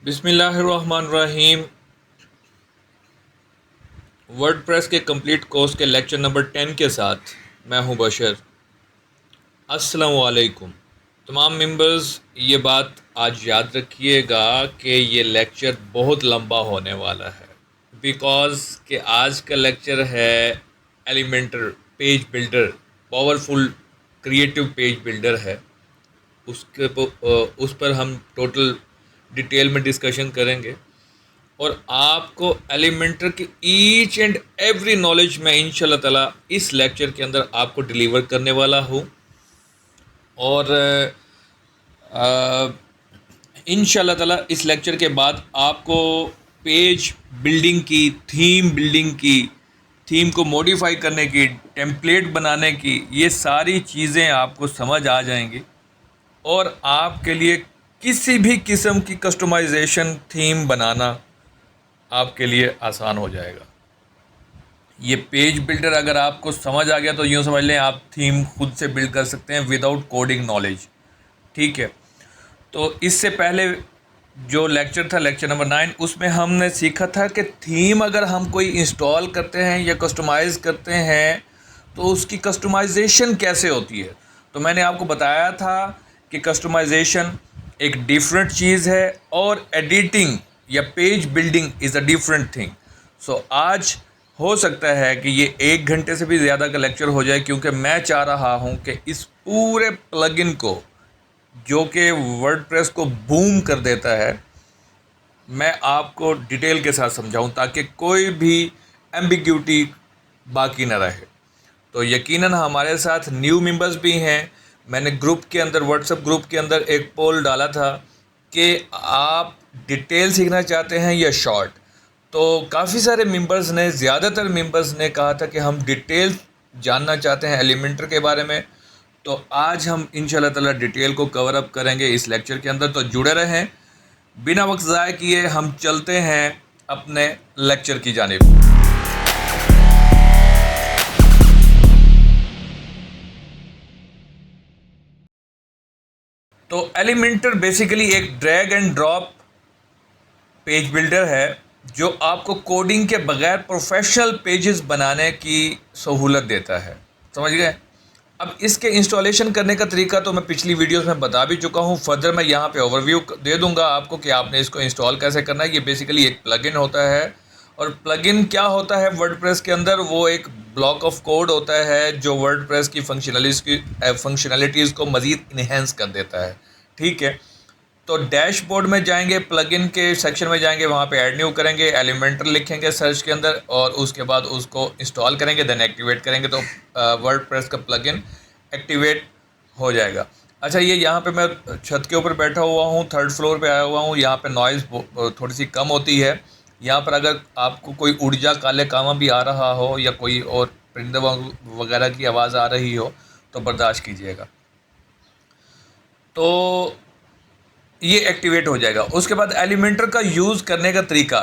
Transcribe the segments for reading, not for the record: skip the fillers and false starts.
बिस्मिल्लाहिर्रहमानिर्रहीम। वर्डप्रेस के complete course के लेक्चर नंबर 10 के साथ मैं हूं बशर। अस्सलामु अलैकुम तमाम मेंबर्स, ये बात आज याद रखिएगा कि ये लेक्चर बहुत लंबा होने वाला है बिकॉज़ कि आज का लेक्चर है Elementor page builder. Powerful creative page builder है, उस पर हम टोटल डिटेल में डिस्कशन करेंगे और आपको एलिमेंटर की ईच एंड एवरी नॉलेज मैं इंशाल्लाह ताला इस लेक्चर के अंदर आपको डिलीवर करने वाला हूँ। और इंशाल्लाह ताला इस लेक्चर के बाद आपको पेज बिल्डिंग की, थीम को मॉडिफाई करने की, टेम्पलेट बनाने की, ये सारी चीज़ें आपको समझ आ जाएंगी और आपके लिए किसी भी किस्म की कस्टमाइजेशन थीम बनाना आपके लिए आसान हो जाएगा। ये पेज बिल्डर अगर आपको समझ आ गया तो यूँ समझ लें आप थीम खुद से बिल्ड कर सकते हैं विदाउट कोडिंग नॉलेज। ठीक है, तो इससे पहले जो लेक्चर था लेक्चर नंबर 9, उसमें हमने सीखा था कि थीम अगर हम कोई इंस्टॉल करते हैं या कस्टमाइज़ करते हैं तो उसकी कस्टमाइजेशन कैसे होती है। तो मैंने आपको बताया था कि कस्टमाइजेशन एक डिफरेंट चीज़ है और एडिटिंग या page building is a different thing. So आज हो सकता है कि ये 1 घंटे से भी ज़्यादा का लेक्चर हो जाए, क्योंकि मैं चाह रहा हूँ कि इस पूरे प्लगइन को जो कि वर्डप्रेस को बूम कर देता है, मैं आपको डिटेल के साथ समझाऊं ताकि कोई भी एम्बिग्यूटी बाकी ना रहे। तो यकीनन हमारे साथ न्यू मेंबर्स भी हैं। मैंने ग्रुप के अंदर, व्हाट्सएप ग्रुप के अंदर एक पोल डाला था कि आप डिटेल सीखना चाहते हैं या शॉर्ट। तो काफ़ी सारे मेंबर्स ने, ज़्यादातर मेंबर्स ने कहा था कि हम डिटेल जानना चाहते हैं एलिमेंटर के बारे में। तो आज हम इंशाल्लाह ताला डिटेल को कवर अप करेंगे इस लेक्चर के अंदर, तो जुड़े रहें। बिना वक्त ज़ाय किए हम चलते हैं अपने लेक्चर की जानिब। तो एलिमेंटर बेसिकली एक drag and drop page builder है जो आपको कोडिंग के बगैर प्रोफेशनल पेजेस बनाने की सहूलत देता है। समझ गए। अब इसके इंस्टॉलेशन करने का तरीका तो मैं पिछली वीडियोस में बता भी चुका हूँ। फर्दर मैं यहाँ पे ओवरव्यू दे दूँगा आपको कि आपने इसको इंस्टॉल कैसे करना है। ये बेसिकली एक प्लगइन होता है, और प्लगइन क्या होता है वर्डप्रेस के अंदर, वो एक ब्लॉक ऑफ कोड होता है जो वर्डप्रेस की फंक्शनलिटीज़ को मज़ीद इन्हेंस कर देता है। ठीक है, तो डैशबोर्ड में जाएंगे, प्लगइन के सेक्शन में जाएंगे, वहाँ पे ऐड न्यू करेंगे, एलिमेंटर लिखेंगे सर्च के अंदर और उसके बाद उसको इंस्टॉल करेंगे, देन एक्टिवेट करेंगे तो वर्डप्रेस का प्लगइन एक्टिवेट हो जाएगा। अच्छा, ये यहाँ पे मैं छत के ऊपर बैठा हुआ हूँ, 3rd फ्लोर पे आया हुआ हूँ। यहाँ पे नॉइज़ थोड़ी सी कम होती है। यहाँ पर अगर आपको कोई उड़जा काले कामा भी आ रहा हो या कोई और परिंदे वगैरह की आवाज़ आ रही हो तो बर्दाश्त कीजिएगा। तो ये एक्टिवेट हो जाएगा। उसके बाद एलिमेंटर का यूज़ करने का तरीका,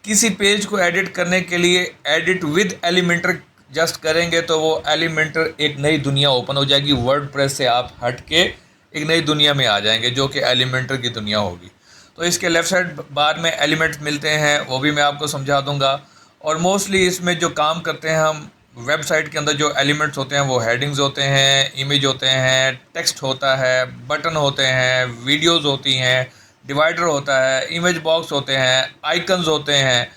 किसी पेज को एडिट करने के लिए एडिट विद एलिमेंटर जस्ट करेंगे तो वो एलिमेंटर एक नई दुनिया ओपन हो जाएगी। वर्डप्रेस से आप हट के एक नई दुनिया में आ जाएंगे जो कि एलिमेंटर की दुनिया होगी। तो इसके लेफ़्ट साइड बार में एलिमेंट्स मिलते हैं, वो भी मैं आपको समझा दूंगा। और मोस्टली इसमें जो काम करते हैं हम, वेबसाइट के अंदर जो एलिमेंट्स होते हैं वो हेडिंग्स होते हैं, इमेज होते हैं, टेक्स्ट होता है, बटन होते हैं, वीडियोस होती हैं, डिवाइडर होता है, इमेज बॉक्स होते हैं, आइकन्स होते हैं।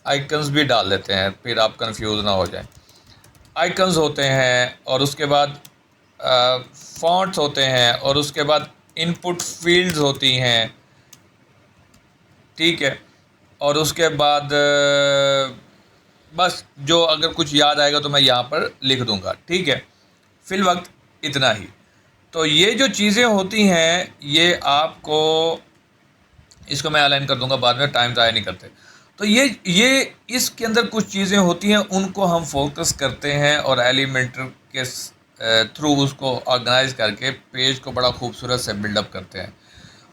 आइकन्स भी डाल लेते हैं फिर आप कंफ्यूज ना हो जाएं। आइकन्स होते हैं और उसके बाद फॉन्ट्स होते हैं और उसके बाद इनपुट फील्ड्स होती हैं। ठीक है, और उसके बाद बस जो अगर कुछ याद आएगा तो मैं यहाँ पर लिख दूँगा। ठीक है, फिल वक्त इतना ही। तो ये जो चीज़ें होती हैं ये आपको, इसको मैं अलाइन कर दूँगा बाद में, टाइम ज़ाया नहीं करते। तो ये इसके अंदर कुछ चीज़ें होती हैं, उनको हम फोकस करते हैं और एलिमेंटर के थ्रू उसको ऑर्गेनाइज करके पेज को बड़ा खूबसूरत से बिल्डअप करते हैं।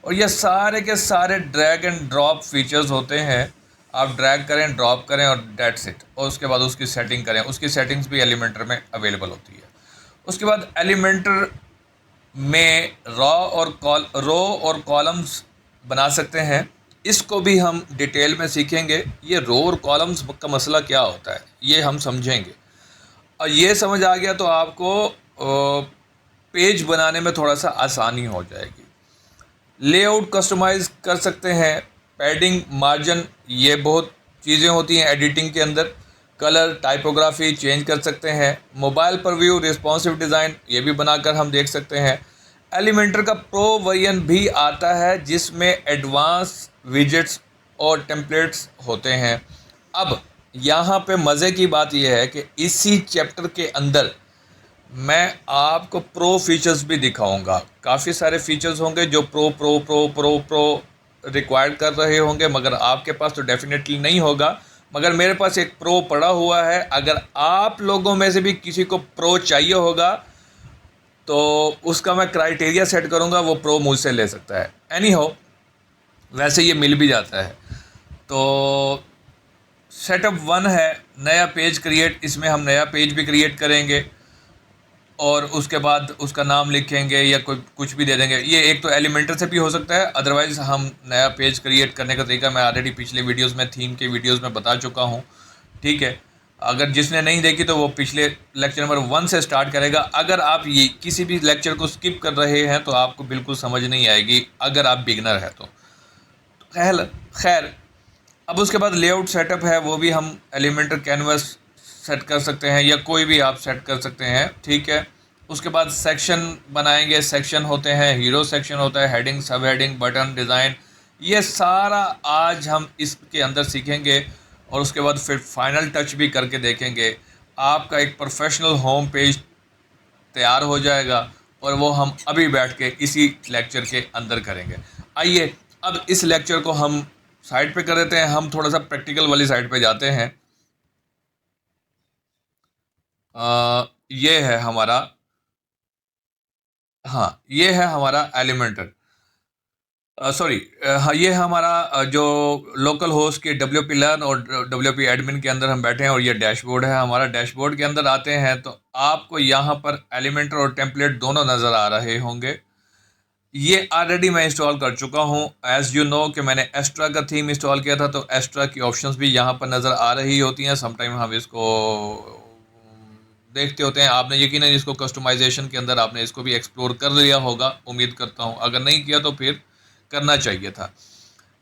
और ये सारे के सारे ड्रैग एंड ड्रॉप फीचर्स होते हैं। आप ड्रैग करें, ड्रॉप करें और डेट्स इट, और उसके बाद उसकी सेटिंग करें। उसकी सेटिंग्स भी एलिमेंटर में अवेलेबल होती है। उसके बाद एलिमेंटर में रो और कॉलम्स बना सकते हैं, इसको भी हम डिटेल में सीखेंगे। ये रो और कॉलम्स का मसला क्या होता है ये हम समझेंगे, और ये समझ आ गया तो आपको पेज बनाने में थोड़ा सा आसानी हो जाएगी। लेआउट कस्टमाइज़ कर सकते हैं, पैडिंग, मार्जिन, ये बहुत चीज़ें होती हैं एडिटिंग के अंदर। कलर, टाइपोग्राफी चेंज कर सकते हैं। मोबाइल पर व्यू, रिस्पॉन्सिव डिज़ाइन, ये भी बनाकर हम देख सकते हैं। एलिमेंटर का प्रो वर्जन भी आता है जिसमें एडवांस विजेट्स और टेम्पलेट्स होते हैं। अब यहाँ पे मज़े की बात यह है कि इसी चैप्टर के अंदर मैं आपको प्रो फीचर्स भी दिखाऊंगा। काफ़ी सारे फीचर्स होंगे जो pro pro pro pro pro required कर रहे होंगे, मगर आपके पास तो डेफिनेटली नहीं होगा। मगर मेरे पास एक प्रो पड़ा हुआ है, अगर आप लोगों में से भी किसी को प्रो चाहिए होगा तो उसका मैं क्राइटेरिया सेट करूंगा, वो प्रो मुझसे ले सकता है। एनी हो, वैसे ये मिल भी जाता है। तो सेटअप 1 है नया पेज क्रिएट, इसमें हम नया पेज भी क्रिएट करेंगे और उसके बाद उसका नाम लिखेंगे या कोई कुछ भी दे देंगे। ये एक तो एलिमेंटर से भी हो सकता है, अदरवाइज़ हम नया पेज क्रिएट करने का तरीका मैं ऑलरेडी पिछले वीडियोस में, थीम के वीडियोस में बता चुका हूँ। ठीक है, अगर जिसने नहीं देखी तो वो पिछले लेक्चर नंबर 1 से स्टार्ट करेगा। अगर आप ये किसी भी लेक्चर को स्किप कर रहे हैं तो आपको बिल्कुल समझ नहीं आएगी, अगर आप बिगनर है तो। खैर, अब उसके बाद लेआउट सेटअप है, वो भी हम एलिमेंटर कैनवस सेट कर सकते हैं या कोई भी आप सेट कर सकते हैं। ठीक है, उसके बाद सेक्शन बनाएंगे। सेक्शन होते हैं, हीरो सेक्शन होता है, हेडिंग, सब हेडिंग, बटन, डिज़ाइन, ये सारा आज हम इसके अंदर सीखेंगे। और उसके बाद फिर फाइनल टच भी करके देखेंगे। आपका एक प्रोफेशनल होम पेज तैयार हो जाएगा और वो हम अभी बैठ के इसी लेक्चर के अंदर करेंगे। आइए अब इस लेक्चर को हम साइड पे कर देते हैं, हम थोड़ा सा प्रैक्टिकल वाली साइड पे जाते हैं। ये है हमारा, हाँ ये है हमारा एलिमेंटर, सॉरी, हाँ ये है हमारा जो लोकल होस्ट के WP लर्न और WP एडमिन के अंदर हम बैठे हैं, और ये डैशबोर्ड है हमारा। डैशबोर्ड के अंदर आते हैं तो आपको यहाँ पर एलिमेंटर और टेम्पलेट दोनों नज़र आ रहे होंगे। ये ऑलरेडी मैं इंस्टॉल कर चुका हूँ। एज़ यू नो कि मैंने एक्स्ट्रा का थीम इंस्टॉल किया था, तो एक्स्ट्रा की ऑप्शंस भी यहाँ पर नज़र आ रही होती हैं। समटाइम हम इसको देखते होते हैं। आपने यकीनन इसको कस्टमाइजेशन के अंदर आपने इसको भी एक्सप्लोर कर लिया होगा, उम्मीद करता हूँ। अगर नहीं किया तो फिर करना चाहिए था।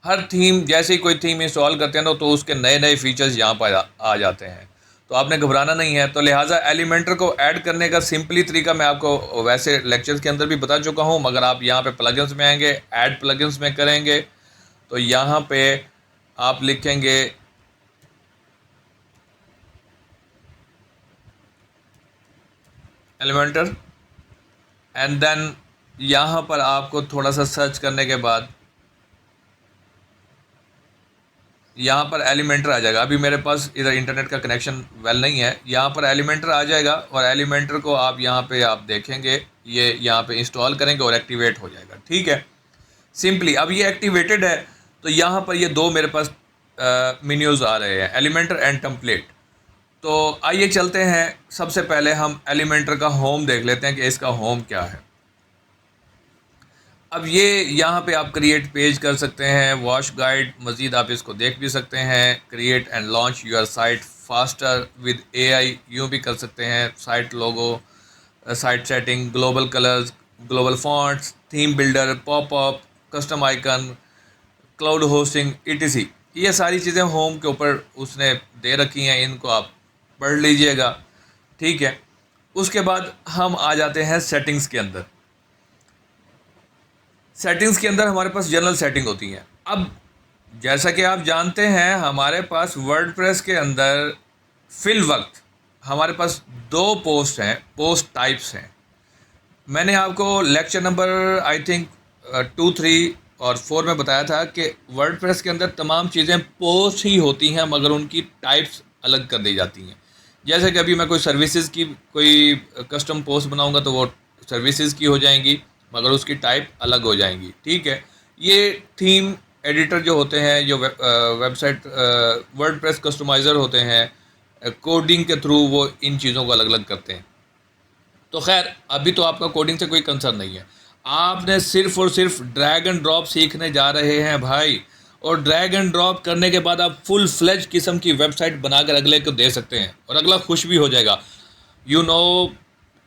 हर थीम, जैसे ही कोई थीम इंस्टॉल करते हैं ना, तो उसके नए नए फीचर्स यहाँ पर आ जाते हैं, तो आपने घबराना नहीं है। तो लिहाजा एलिमेंटर को ऐड करने का सिंपली तरीका मैं आपको वैसे लेक्चर्स के अंदर भी बता चुका हूँ, मगर आप यहाँ पे प्लगइन्स में आएंगे, ऐड प्लगइन्स में करेंगे तो यहाँ पे आप लिखेंगे एलिमेंटर, एंड देन यहाँ पर आपको थोड़ा सा सर्च करने के बाद यहाँ पर एलिमेंटर आ जाएगा। अभी मेरे पास इधर इंटरनेट का कनेक्शन वेल नहीं है, यहाँ पर एलिमेंटर आ जाएगा और एलिमेंटर को आप यहाँ पे आप देखेंगे, ये यहाँ पे इंस्टॉल करेंगे और एक्टिवेट हो जाएगा। ठीक है, सिंपली अब ये एक्टिवेटेड है तो यहाँ पर ये दो मेरे पास मेन्यूज़ आ रहे हैं, एलिमेंटर एंड टेम्पलेट। तो आइए चलते हैं, सबसे पहले हम एलिमेंटर का होम देख लेते हैं कि इसका होम क्या है। अब ये यहाँ पे आप क्रिएट पेज कर सकते हैं, वॉश गाइड, मज़ीद आप इसको देख भी सकते हैं। Create and launch your site faster with AI, यूँ भी कर सकते हैं। Site logo, site setting, global colours, global fonts, theme builder, popup, custom icon, cloud hosting, ETC, ये सारी चीज़ें होम के ऊपर उसने दे रखी हैं, इनको आप पढ़ लीजिएगा। ठीक है, उसके बाद हम आ जाते हैं सेटिंग्स के अंदर। सेटिंग्स के अंदर हमारे पास जनरल सेटिंग होती हैं। अब जैसा कि आप जानते हैं, हमारे पास वर्डप्रेस के अंदर फिल वक्त हमारे पास दो पोस्ट हैं, पोस्ट टाइप्स हैं। मैंने आपको लेक्चर नंबर आई थिंक 2, 3 और 4 में बताया था कि वर्डप्रेस के अंदर तमाम चीज़ें पोस्ट ही होती हैं, मगर उनकी टाइप्स अलग कर दी जाती हैं। जैसे कि अभी मैं कोई सर्विसेज की कोई कस्टम पोस्ट बनाऊंगा तो वो सर्विसेज की हो जाएंगी, मगर उसकी टाइप अलग हो जाएंगी। ठीक है, ये थीम एडिटर जो होते हैं, जो वेबसाइट वर्डप्रेस कस्टमाइज़र होते हैं, कोडिंग के थ्रू वो इन चीज़ों को अलग अलग करते हैं। तो खैर, अभी तो आपका कोडिंग से कोई कंसर्न नहीं है। आपने सिर्फ और सिर्फ ड्रैग एंड ड्रॉप सीखने जा रहे हैं भाई, और ड्रैग एंड ड्रॉप करने के बाद आप फुल फ्लेज किस्म की वेबसाइट बनाकर अगले को दे सकते हैं और अगला खुश भी हो जाएगा। यू नो,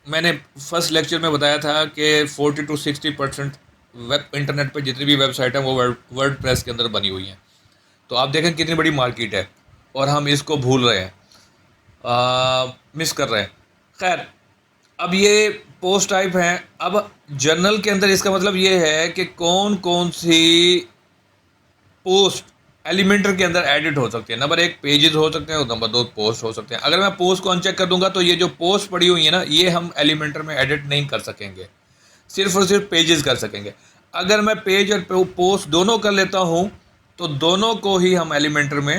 मैंने फर्स्ट लेक्चर में बताया था कि 40 to 60% वेब इंटरनेट पे जितनी भी वेबसाइट हैं वो वर्ड प्रेस के अंदर बनी हुई हैं। तो आप देखें कितनी बड़ी मार्केट है और हम इसको भूल रहे हैं, मिस कर रहे हैं। खैर, अब ये पोस्ट टाइप हैं। अब जर्नल के अंदर इसका मतलब ये है कि कौन कौन सी पोस्ट एलिमेंटर के अंदर एडिट हो सकती है। नंबर 1 पेजेस हो सकते हैं और नंबर 2 पोस्ट हो सकते हैं। अगर मैं पोस्ट को अनचेक कर दूंगा तो ये जो पोस्ट पड़ी हुई है ना, ये हम एलिमेंटर में एडिट नहीं कर सकेंगे, सिर्फ और सिर्फ पेजेस कर सकेंगे। अगर मैं पेज और पोस्ट दोनों कर लेता हूँ तो दोनों को ही हम एलिमेंटर में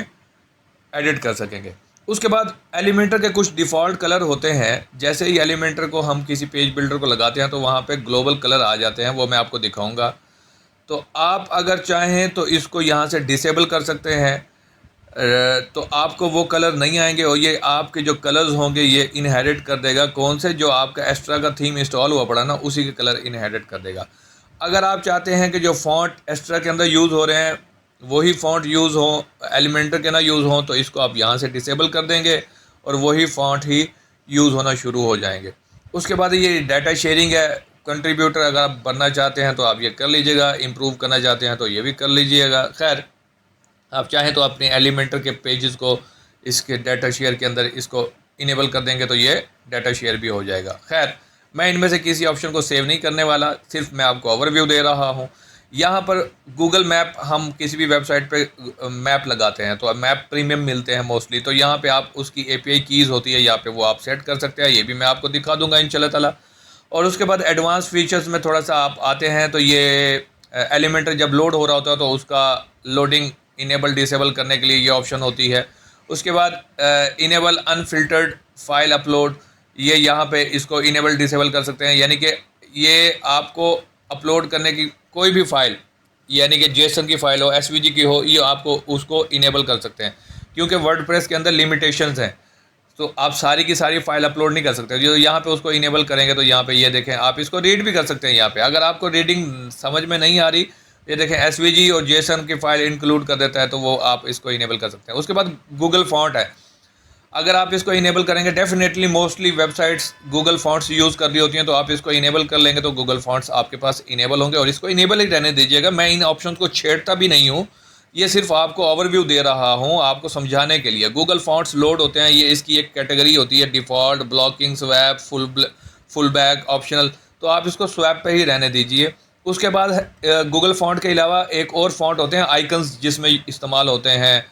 एडिट कर सकेंगे। उसके बाद एलिमेंटर के कुछ डिफ़ॉल्ट कलर होते हैं। जैसे ही एलिमेंटर को हम किसी पेज बिल्डर को लगाते हैं तो वहाँ पे ग्लोबल कलर आ जाते हैं, वो मैं आपको दिखाऊंगा। तो आप अगर चाहें तो इसको यहाँ से डिसेबल कर सकते हैं, तो आपको वो कलर नहीं आएंगे और ये आपके जो कलर्स होंगे ये इनहेरिट कर देगा। कौन से? जो आपका एक्स्ट्रा का थीम इंस्टॉल हुआ पड़ा ना, उसी के कलर इनहेरिट कर देगा। अगर आप चाहते हैं कि जो फॉन्ट एक्स्ट्रा के अंदर यूज़ हो रहे हैं वही फ़ॉन्ट यूज़ हो, एलिमेंटर के ना यूज़ हो, तो इसको आप यहाँ से डिसेबल कर देंगे और वही फ़ॉन्ट ही यूज़ होना शुरू हो जाएंगे। उसके बाद ये डाटा शेयरिंग है। कंट्रीब्यूटर अगर आप बनना चाहते हैं तो आप ये कर लीजिएगा, इम्प्रूव करना चाहते हैं तो ये भी कर लीजिएगा। खैर, आप चाहें तो अपने एलिमेंटर के पेजेस को इसके डाटा शेयर के अंदर इसको इनेबल कर देंगे तो ये डाटा शेयर भी हो जाएगा। खैर, मैं इनमें से किसी ऑप्शन को सेव नहीं करने वाला, सिर्फ मैं आपको ओवरव्यू दे रहा हूँ। यहाँ पर गूगल मैप, हम किसी भी वेबसाइट पे मैप लगाते हैं तो मैप प्रीमियम मिलते हैं मोस्टली, तो यहाँ पे आप उसकी API कीज़ होती है, यहाँ पे वो आप सेट कर सकते हैं। ये भी मैं आपको दिखा दूंगा इंशाल्लाह ताला। और उसके बाद एडवांस फीचर्स में थोड़ा सा आप आते हैं तो ये एलिमेंटर जब लोड हो रहा होता है तो उसका लोडिंग इनेबल डिसेबल करने के लिए ये ऑप्शन होती है। उसके बाद इनेबल अनफिल्टर्ड फाइल अपलोड, ये यहाँ पे इसको इनेबल डिसेबल कर सकते हैं। यानी कि ये आपको अपलोड करने की कोई भी फाइल, यानी कि जेसन की फ़ाइल हो, SVG की हो, ये आपको उसको इनेबल कर सकते हैं। क्योंकि वर्डप्रेस के अंदर लिमिटेशंस हैं तो आप सारी की सारी फाइल अपलोड नहीं कर सकते। जो यहाँ पे उसको इनेबल करेंगे तो यहाँ पे ये देखें, आप इसको रीड भी कर सकते हैं। यहाँ पे अगर आपको रीडिंग समझ में नहीं आ रही, ये देखें SVG और जेसन की फ़ाइल इंक्लूड कर देता है, तो वो आप इसको इनेबल कर सकते हैं। उसके बाद गूगल फॉन्ट है। अगर आप इसको इनेबल करेंगे, definitely mostly websites Google fonts use कर रही होती हैं, तो आप इसको इनेबल कर लेंगे तो गूगल फॉन्ट्स आपके पास इनेबल होंगे और इसको इनेबल ही रहने दीजिएगा। मैं इन ऑप्शन को छेड़ता भी नहीं हूँ, ये सिर्फ आपको ओवरव्यू दे रहा हूँ, आपको समझाने के लिए। गूगल फॉन्ट्स लोड होते हैं, ये इसकी एक कैटेगरी होती है, default, blocking, swap, full back, optional, तो आप इसको स्वैप पे ही रहने दीजिए। उसके बाद गूगल फॉन्ट के अलावा एक और फॉन्ट होते हैं आइकन्स, जिसमें इस्तेमाल होते हैं,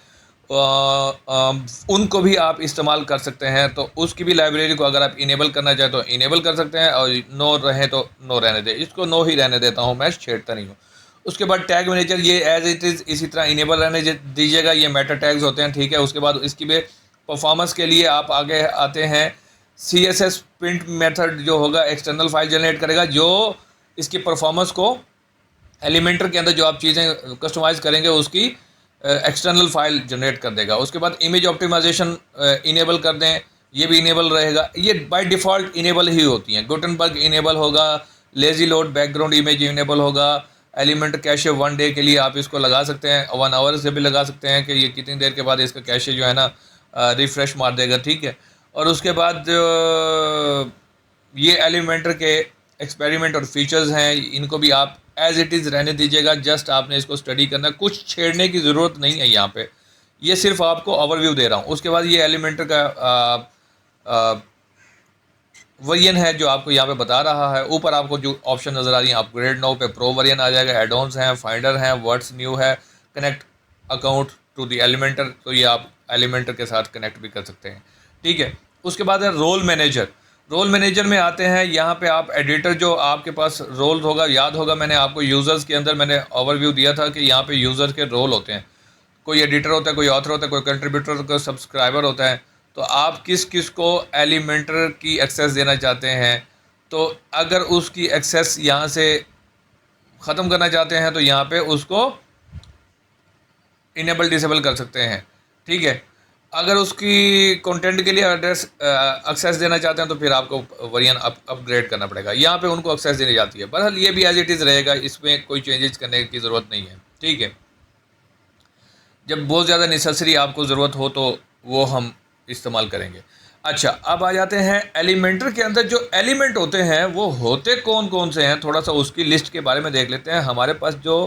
उनको भी आप इस्तेमाल कर सकते हैं। तो उसकी भी लाइब्रेरी को अगर आप इनेबल करना चाहें तो इनेबल कर सकते हैं और नो रहे तो नो रहने दें। इसको नो ही रहने देता हूँ, मैं छेड़ता नहीं हूँ। उसके बाद टैग मैनेजर, ये एज इट इज़ इसी तरह इनेबल रहने दीजिएगा। ये मेटा टैग्स होते हैं, ठीक है। उसके बाद इसकी भी परफॉर्मेंस के लिए आप आगे आते हैं। CSS प्रिंट मेथड जो होगा एक्सटर्नल फाइल जनरेट करेगा, जो इसकी परफॉर्मेंस को एलिमेंटर के अंदर जो आप चीज़ें कस्टमाइज़ करेंगे उसकी एक्सटर्नल फाइल जनरेट कर देगा। उसके बाद इमेज ऑप्टिमाइजेशन इनेबल कर दें, ये भी इनेबल रहेगा। ये बाय डिफ़ॉल्ट इनेबल ही होती हैं। गुटनबर्ग इनेबल होगा, lazy load background image enable होगा, एलिमेंट कैशे 1 डे के लिए आप इसको लगा सकते हैं, 1 आवर से भी लगा सकते हैं कि ये कितनी देर के बाद इसका कैशे जो है ना रिफ़्रेश मार देगा, ठीक है। और उसके बाद ये एलिमेंटर के एक्सपेरिमेंट और फीचर्स हैं, इनको भी आप एज इट इज़ रहने दीजिएगा। जस्ट आपने इसको स्टडी करना, कुछ छेड़ने की ज़रूरत नहीं है यहाँ पे, ये सिर्फ आपको ओवरव्यू दे रहा हूँ। उसके बाद ये एलिमेंटर का वर्जन है जो आपको यहाँ पे बता रहा है। ऊपर आपको जो ऑप्शन नज़र आ रही है, अपग्रेड नाउ पे प्रो वर्जन आ जाएगा, एडॉन्स हैं, फाइंडर हैं, वर्ड्स न्यू है, connect account to the Elementor, तो ये आप एलिमेंटर के साथ कनेक्ट भी कर सकते हैं, ठीक है। उसके बाद है रोल मैनेजर। रोल मैनेजर में आते हैं, यहाँ पे आप एडिटर जो आपके पास रोल होगा, याद होगा मैंने आपको यूज़र्स के अंदर मैंने ओवरव्यू दिया था कि यहाँ पे यूज़र के रोल होते हैं। कोई एडिटर होता है, कोई ऑथर होता है, कोई कंट्रीब्यूटर, कोई सब्सक्राइबर होता है। तो आप किस किस को एलिमेंटर की एक्सेस देना चाहते हैं, तो अगर उसकी एक्सेस यहाँ से ख़त्म करना चाहते हैं तो यहाँ पे उसको इनेबल डिसेबल कर सकते हैं, ठीक है। अगर उसकी कंटेंट के लिए एड्रेस एक्सेस देना चाहते हैं तो फिर आपको वेरिएंट अपग्रेड करना पड़ेगा। यहाँ पे उनको एक्सेस देनी जाती है। बहरहाल ये भी एज इट इज़ रहेगा, इसमें कोई चेंजेस करने की ज़रूरत नहीं है। ठीक है, जब बहुत ज़्यादा नेसेसरी आपको ज़रूरत हो तो वो हम इस्तेमाल करेंगे। अच्छा, अब आ जाते हैं एलिमेंटर के अंदर जो एलिमेंट होते हैं वो होते कौन कौन से हैं, थोड़ा सा उसकी लिस्ट के बारे में देख लेते हैं। हमारे पास जो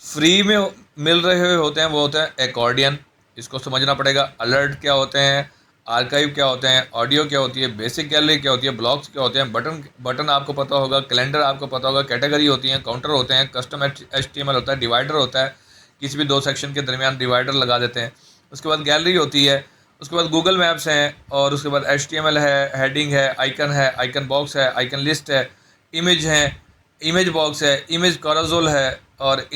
फ्री में मिल रहे होते हैं वो होते हैं एकॉर्डियन, इसको समझना पड़ेगा। अलर्ट क्या होते हैं, आर्काइव क्या होते हैं, ऑडियो क्या होती है, बेसिक गैलरी क्या होती है, ब्लॉक्स क्या होते हैं, बटन बटन आपको पता होगा, कैलेंडर आपको पता होगा, कैटेगरी होती हैं, काउंटर होते हैं, कस्टम HTML होता है, डिवाइडर होता है, किसी भी दो सेक्शन के दरमियान डिवाइडर लगा देते हैं। उसके बाद गैलरी होती है, उसके बाद गूगल मैप्स हैं, और उसके बाद HTML है, हेडिंग है, आइकन बॉक्स है, आइकन लिस्ट है, इमेज है, इमेज बॉक्स है, इमेज कैरोसेल है, और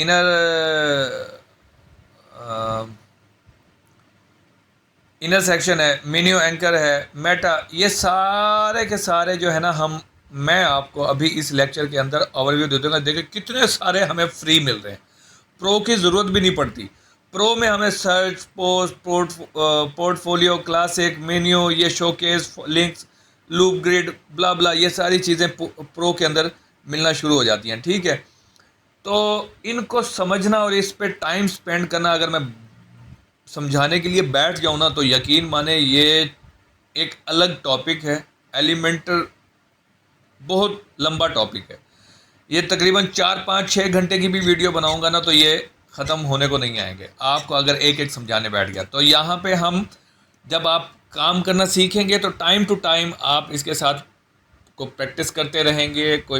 इनर सेक्शन है, मेन्यू एंकर है, मेटा। ये सारे के सारे जो है ना, मैं आपको अभी इस लेक्चर के अंदर ओवरव्यू दे दूँगा। देखिए कितने सारे हमें फ्री मिल रहे हैं, प्रो की ज़रूरत भी नहीं पड़ती। प्रो में हमें search, post, portfolio, classic, menu, ये शोकेस, लिंक्स, लूप ग्रिड, ब्ला ब्ला, ये सारी चीज़ें प्रो के अंदर मिलना शुरू हो जाती हैं। ठीक है, तो इनको समझना और इस पे टाइम स्पेंड करना, अगर मैं समझाने के लिए बैठ जाऊँ ना तो यकीन माने ये एक अलग टॉपिक है। एलिमेंटर बहुत लंबा टॉपिक है। ये तकरीबन 4, 5, 6 घंटे की भी वीडियो बनाऊंगा ना तो ये ख़त्म होने को नहीं आएंगे आपको, अगर एक एक समझाने बैठ गया। तो यहाँ पे हम जब आप काम करना सीखेंगे तो टाइम टू टाइम आप इसके साथ को प्रैक्टिस करते रहेंगे, कोई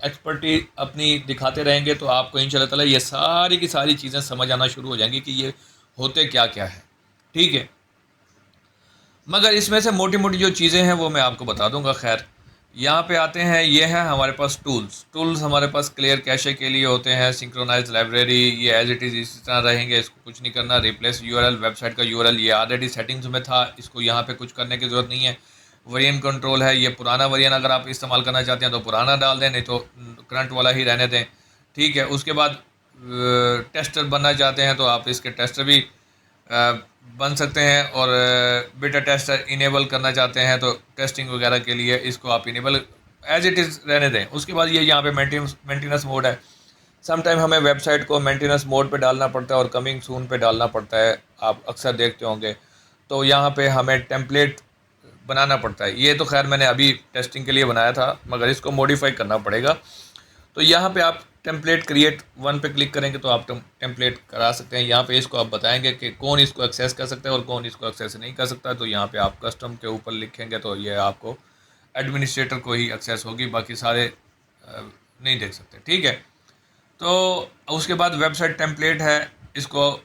एक्सपर्टी अपनी दिखाते रहेंगे, तो आपको इंशाल्लाह ताला ये सारी की सारी चीज़ें समझ आना शुरू हो जाएंगी कि ये होते क्या क्या है। ठीक है, मगर इसमें से मोटी मोटी जो चीज़ें हैं वो मैं आपको बता दूंगा। खैर, यहाँ पे आते हैं, ये हैं हमारे पास टूल्स हमारे पास क्लियर कैशे के लिए होते हैं, सिंक्रोनाइज लाइब्रेरी, ये एज इट इज़ इसी तरह रहेंगे, इसको कुछ नहीं करना। रिप्लेस यूआरएल, वेबसाइट का यूआरएल ये ऑलरेडी सेटिंग्स में था, इसको यहाँ पे कुछ करने की ज़रूरत नहीं है। वेरिएंट कंट्रोल है, ये पुराना वेरिएंट अगर आप इस्तेमाल करना चाहते हैं तो पुराना डाल दें, नहीं तो करंट वाला ही रहने दें। ठीक है, उसके बाद टेस्टर बनना चाहते हैं तो आप इसके टेस्टर भी बन सकते हैं, और बीटा टेस्टर इनेबल करना चाहते हैं तो टेस्टिंग वगैरह के लिए इसको आप इनेबल एज इट इज़ रहने दें। उसके बाद ये यहाँ पे मेंटेनेंस मोड है। सम टाइम हमें वेबसाइट को मेंटेनेंस मोड पे डालना पड़ता है और कमिंग सून पे डालना पड़ता है, आप अक्सर देखते होंगे। तो यहाँ पे हमें टेम्पलेट बनाना पड़ता है। ये तो खैर मैंने अभी टेस्टिंग के लिए बनाया था, मगर इसको मॉडिफाई करना पड़ेगा। तो यहाँ पे आप टेम्पलेट क्रिएट वन पे क्लिक करेंगे तो आप टेम्पलेट करा सकते हैं। यहाँ पे इसको आप बताएंगे कि कौन इसको एक्सेस कर सकता है और कौन इसको एक्सेस नहीं कर सकता है। तो यहाँ पे आप कस्टम के ऊपर लिखेंगे तो ये आपको एडमिनिस्ट्रेटर को ही एक्सेस होगी, बाकी सारे नहीं देख सकते। ठीक है, तो उसके बाद वेबसाइट टेम्पलेट है, इसको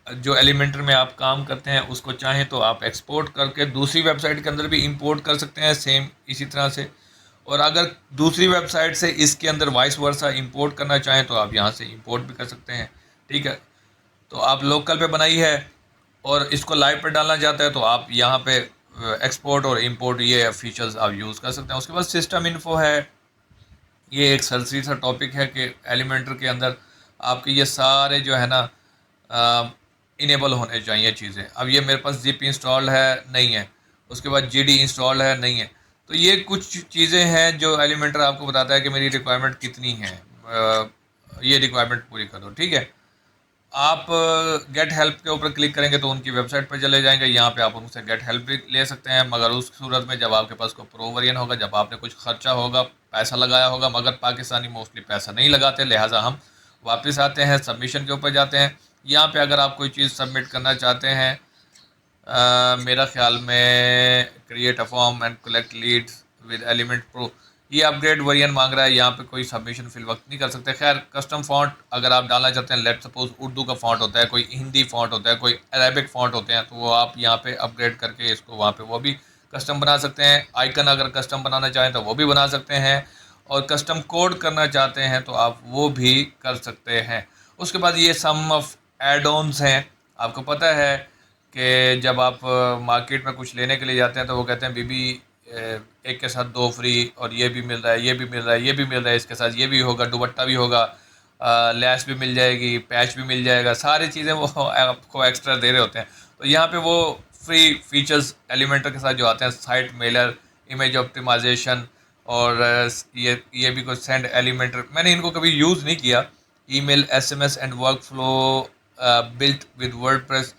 जो एलिमेंटर में आप काम करते हैं उसको चाहें तो आप एक्सपोर्ट करके दूसरी वेबसाइट के अंदर भी इंपोर्ट कर सकते हैं, सेम इसी तरह से। और अगर दूसरी वेबसाइट से इसके अंदर वाइस वर्सा इंपोर्ट करना चाहें तो आप यहाँ से इंपोर्ट भी कर सकते हैं। ठीक है, तो आप लोकल पे बनाई है और इसको लाइव पे डालना चाहते हैं तो आप यहाँ पे एक्सपोर्ट और इंपोर्ट ये फीचर्स आप यूज़ कर सकते हैं। उसके बाद सिस्टम इन्फो है, ये एक सरसरी सा टॉपिक है कि एलिमेंटर के अंदर आपके ये सारे जो है ना इनेबल होने चाहिए चीज़ें। अब ये मेरे पास जिप इंस्टॉल है नहीं है, उसके बाद GD इंस्टॉल है नहीं है। तो ये कुछ चीज़ें हैं जो एलिमेंटर आपको बताता है कि मेरी रिक्वायरमेंट कितनी है, ये रिक्वायरमेंट पूरी कर दो। ठीक है, आप गेट हेल्प के ऊपर क्लिक करेंगे तो उनकी वेबसाइट पर चले जाएंगे। यहाँ पे आप उनसे गेट हेल्प भी ले सकते हैं, मगर उस सूरत में जब आपके पास कोई प्रो वेरिएंट होगा, जब आपने कुछ खर्चा होगा, पैसा लगाया होगा। मगर पाकिस्तानी मोस्टली पैसा नहीं लगाते, लिहाजा हम वापस आते हैं, सबमिशन के ऊपर जाते हैं। यहाँ पे अगर आप कोई चीज़ सबमिट करना चाहते हैं, मेरा ख्याल में create a form and collect leads with element pro, ये अपग्रेड वेरिएंट मांग रहा है। यहाँ पे कोई सबमिशन फिल वक्त नहीं कर सकते। खैर, कस्टम फ़ॉन्ट अगर आप डालना चाहते हैं, लेट सपोज उर्दू का फ़ॉन्ट होता है, कोई हिंदी फ़ॉन्ट होता है, कोई अरेबिक फ़ॉन्ट होते हैं, तो वो आप यहाँ पे अपग्रेड करके इसको वहाँ पे वो भी कस्टम बना सकते हैं। आइकन अगर कस्टम बनाना चाहें तो वो भी बना सकते हैं, और कस्टम कोड करना चाहते हैं तो आप वो भी कर सकते हैं। उसके बाद ये सम ऑफ एड ऑन्स हैं। आपको पता है कि जब आप मार्केट में कुछ लेने के लिए जाते हैं तो वो कहते हैं बीबी एक के साथ दो फ्री, और ये भी मिल रहा है, ये भी मिल रहा है, ये भी मिल रहा है, इसके साथ ये भी होगा, दुपट्टा भी होगा, लैस भी मिल जाएगी, पैच भी मिल जाएगा, सारी चीज़ें वो आपको एक्स्ट्रा दे रहे होते हैं। तो यहाँ पे वो फ्री फीचर्स एलिमेंटर के साथ जो आते हैं, साइट मेलर, इमेज ऑप्टिमाइजेशन, और ये भी कुछ सेंड एलिमेंटर, मैंने इनको कभी यूज़ नहीं किया। Email, SMS and work flow built with WordPress,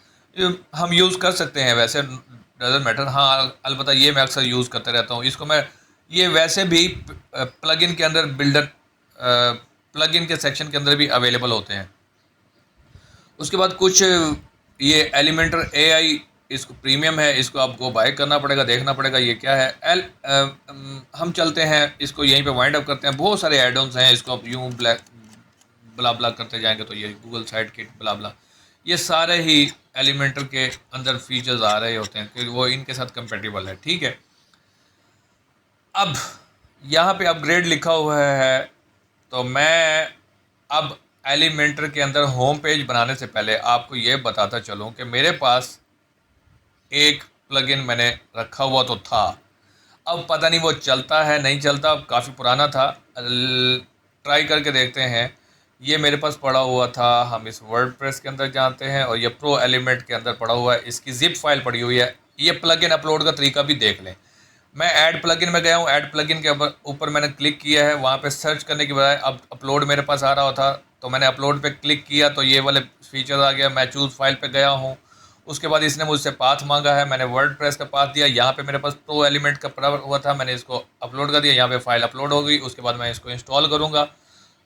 हम यूज़ कर सकते हैं वैसे, डजंट मैटर। हाँ, अलबत्ता ये मैं अक्सर यूज़ करते रहता हूँ इसको मैं। ये वैसे भी प्लगइन के अंदर बिल्डर, प्लगइन के सेक्शन के अंदर भी अवेलेबल होते हैं। उसके बाद कुछ ये एलिमेंटर एआई, इसको प्रीमियम है, इसको आपको बाय करना पड़ेगा, देखना पड़ेगा ये क्या है। हम चलते हैं, इसको यहीं पे वाइंड अप करते हैं। बहुत सारे एड ऑन्स हैं, इसको आप यूँ ब्ला ब्ला करते जाएंगे तो ये गूगल साइट किट ब्ला ब्ला, ये सारे ही एलिमेंटर के अंदर फीचर्स आ रहे होते हैं कि वो इनके साथ कंपेटिबल है। ठीक है, अब यहाँ पे अपग्रेड लिखा हुआ है, तो मैं अब एलिमेंटर के अंदर होम पेज बनाने से पहले आपको ये बताता चलूँ कि मेरे पास एक प्लगइन मैंने रखा हुआ तो था, अब पता नहीं वो चलता है नहीं चलता, अब काफ़ी पुराना था। ट्राई करके देखते हैं। ये मेरे पास पड़ा हुआ था, हम इस वर्डप्रेस के अंदर जाते हैं और ये प्रो एलिमेंट के अंदर पड़ा हुआ है, इसकी जिप फाइल पड़ी हुई है। ये प्लगइन अपलोड का तरीका भी देख लें। मैं ऐड प्लगइन में गया हूँ, ऐड प्लगइन के ऊपर मैंने क्लिक किया है, वहाँ पे सर्च करने की बजाय अब अपलोड मेरे पास आ रहा था, तो मैंने अपलोड पे क्लिक किया तो ये वाले फीचर आ गया। मैं चूज़ फाइल पे गया हूँ, उसके बाद इसने मुझसे पाथ मांगा है, मैंने वर्डप्रेस का पाथ दिया। यहाँ पे मेरे पास प्रो एलिमेंट का पड़ा हुआ था, मैंने इसको अपलोड कर दिया, यहाँ पे फाइल अपलोड हो गई। उसके बाद मैं इसको इंस्टॉल करूँगा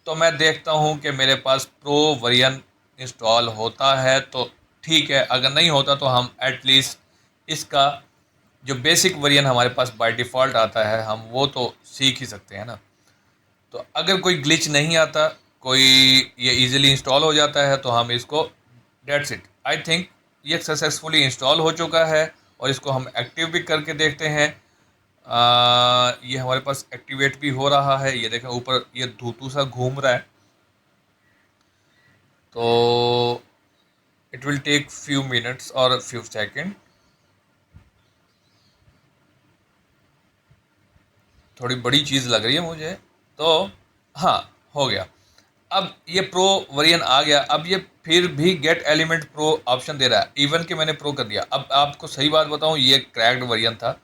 तो मैं देखता हूँ कि मेरे पास प्रो वर्जन इंस्टॉल होता है तो ठीक है, अगर नहीं होता तो हम एटलीस्ट इसका जो बेसिक वर्जन हमारे पास बाय डिफ़ॉल्ट आता है हम वो तो सीख ही सकते हैं ना। तो अगर कोई ग्लिच नहीं आता, कोई ये इजीली इंस्टॉल हो जाता है तो हम इसको, डेट्स इट। आई थिंक ये सक्सेसफुली इंस्टॉल हो चुका है और इसको हम एक्टिव भी करके देखते हैं। ये हमारे पास एक्टिवेट भी हो रहा है, ये देखें ऊपर ये धूतू सा घूम रहा है। तो it will take few minutes और फ्यू सेकेंड, थोड़ी बड़ी चीज़ लग रही है मुझे। तो हाँ, हो गया। अब ये प्रो वर्जन आ गया, अब ये फिर भी गेट एलिमेंट प्रो ऑप्शन दे रहा है, इवन कि मैंने प्रो कर दिया। अब आपको सही बात बताऊं, ये क्रैक्ड वर्जन था,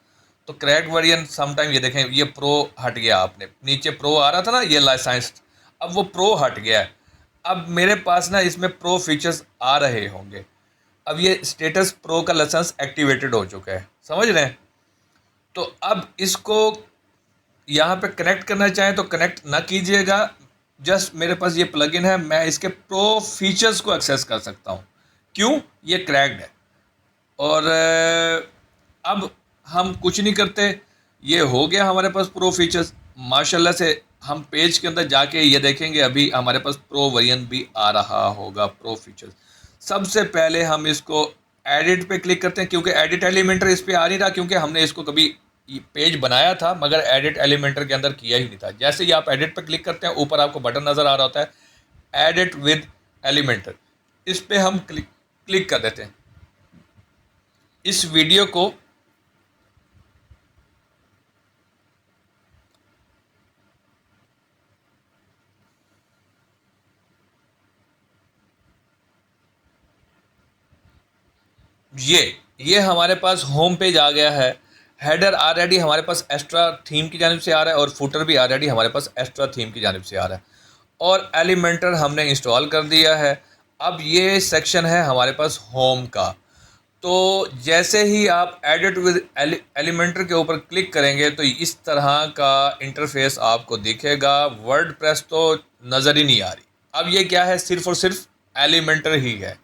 तो क्रैक्ड वर्जन समटाइम, ये देखें ये प्रो हट गया, आपने नीचे प्रो आ रहा था ना ये लाइसेंस्ड, अब वो प्रो हट गया है। अब मेरे पास ना इसमें प्रो फीचर्स आ रहे होंगे। अब ये स्टेटस प्रो का लाइसेंस एक्टिवेटेड हो चुका है, समझ रहे हैं। तो अब इसको यहाँ पे कनेक्ट करना चाहें तो कनेक्ट ना कीजिएगा, जस्ट मेरे पास ये प्लगइन है, मैं इसके प्रो फीचर्स को एक्सेस कर सकता हूँ। क्यों? ये क्रैक्ड है। और अब हम कुछ नहीं करते, ये हो गया हमारे पास प्रो फीचर्स माशाल्लाह से। हम पेज के अंदर जाके ये देखेंगे, अभी हमारे पास प्रो वर्जन भी आ रहा होगा, प्रो फीचर्स। सबसे पहले हम इसको एडिट पे क्लिक करते हैं, क्योंकि एडिट एलिमेंटर इस पर आ नहीं रहा, क्योंकि हमने इसको कभी पेज बनाया था मगर एडिट एलिमेंटर के अंदर किया ही नहीं था। जैसे ही आप एडिट पर क्लिक करते हैं, ऊपर आपको बटन नज़र आ रहा होता है एडिट विद एलिमेंटर, इस पर हम क्लिक कर देते हैं। इस वीडियो को ये हमारे पास होम पेज आ गया है। हेडर ऑलरेडी हमारे पास एक्स्ट्रा थीम की जानिब से आ रहा है और फुटर भी ऑलरेडी हमारे पास एक्स्ट्रा थीम की जानिब से आ रहा है, और एलिमेंटर हमने इंस्टॉल कर दिया है। अब ये सेक्शन है हमारे पास होम का। तो जैसे ही आप एडिट विद एलिमेंटर के ऊपर क्लिक करेंगे तो इस तरह का इंटरफेस आपको दिखेगा। वर्डप्रेस तो नज़र ही नहीं आ रही। अब ये क्या है? सिर्फ और सिर्फ एलिमेंटर ही है।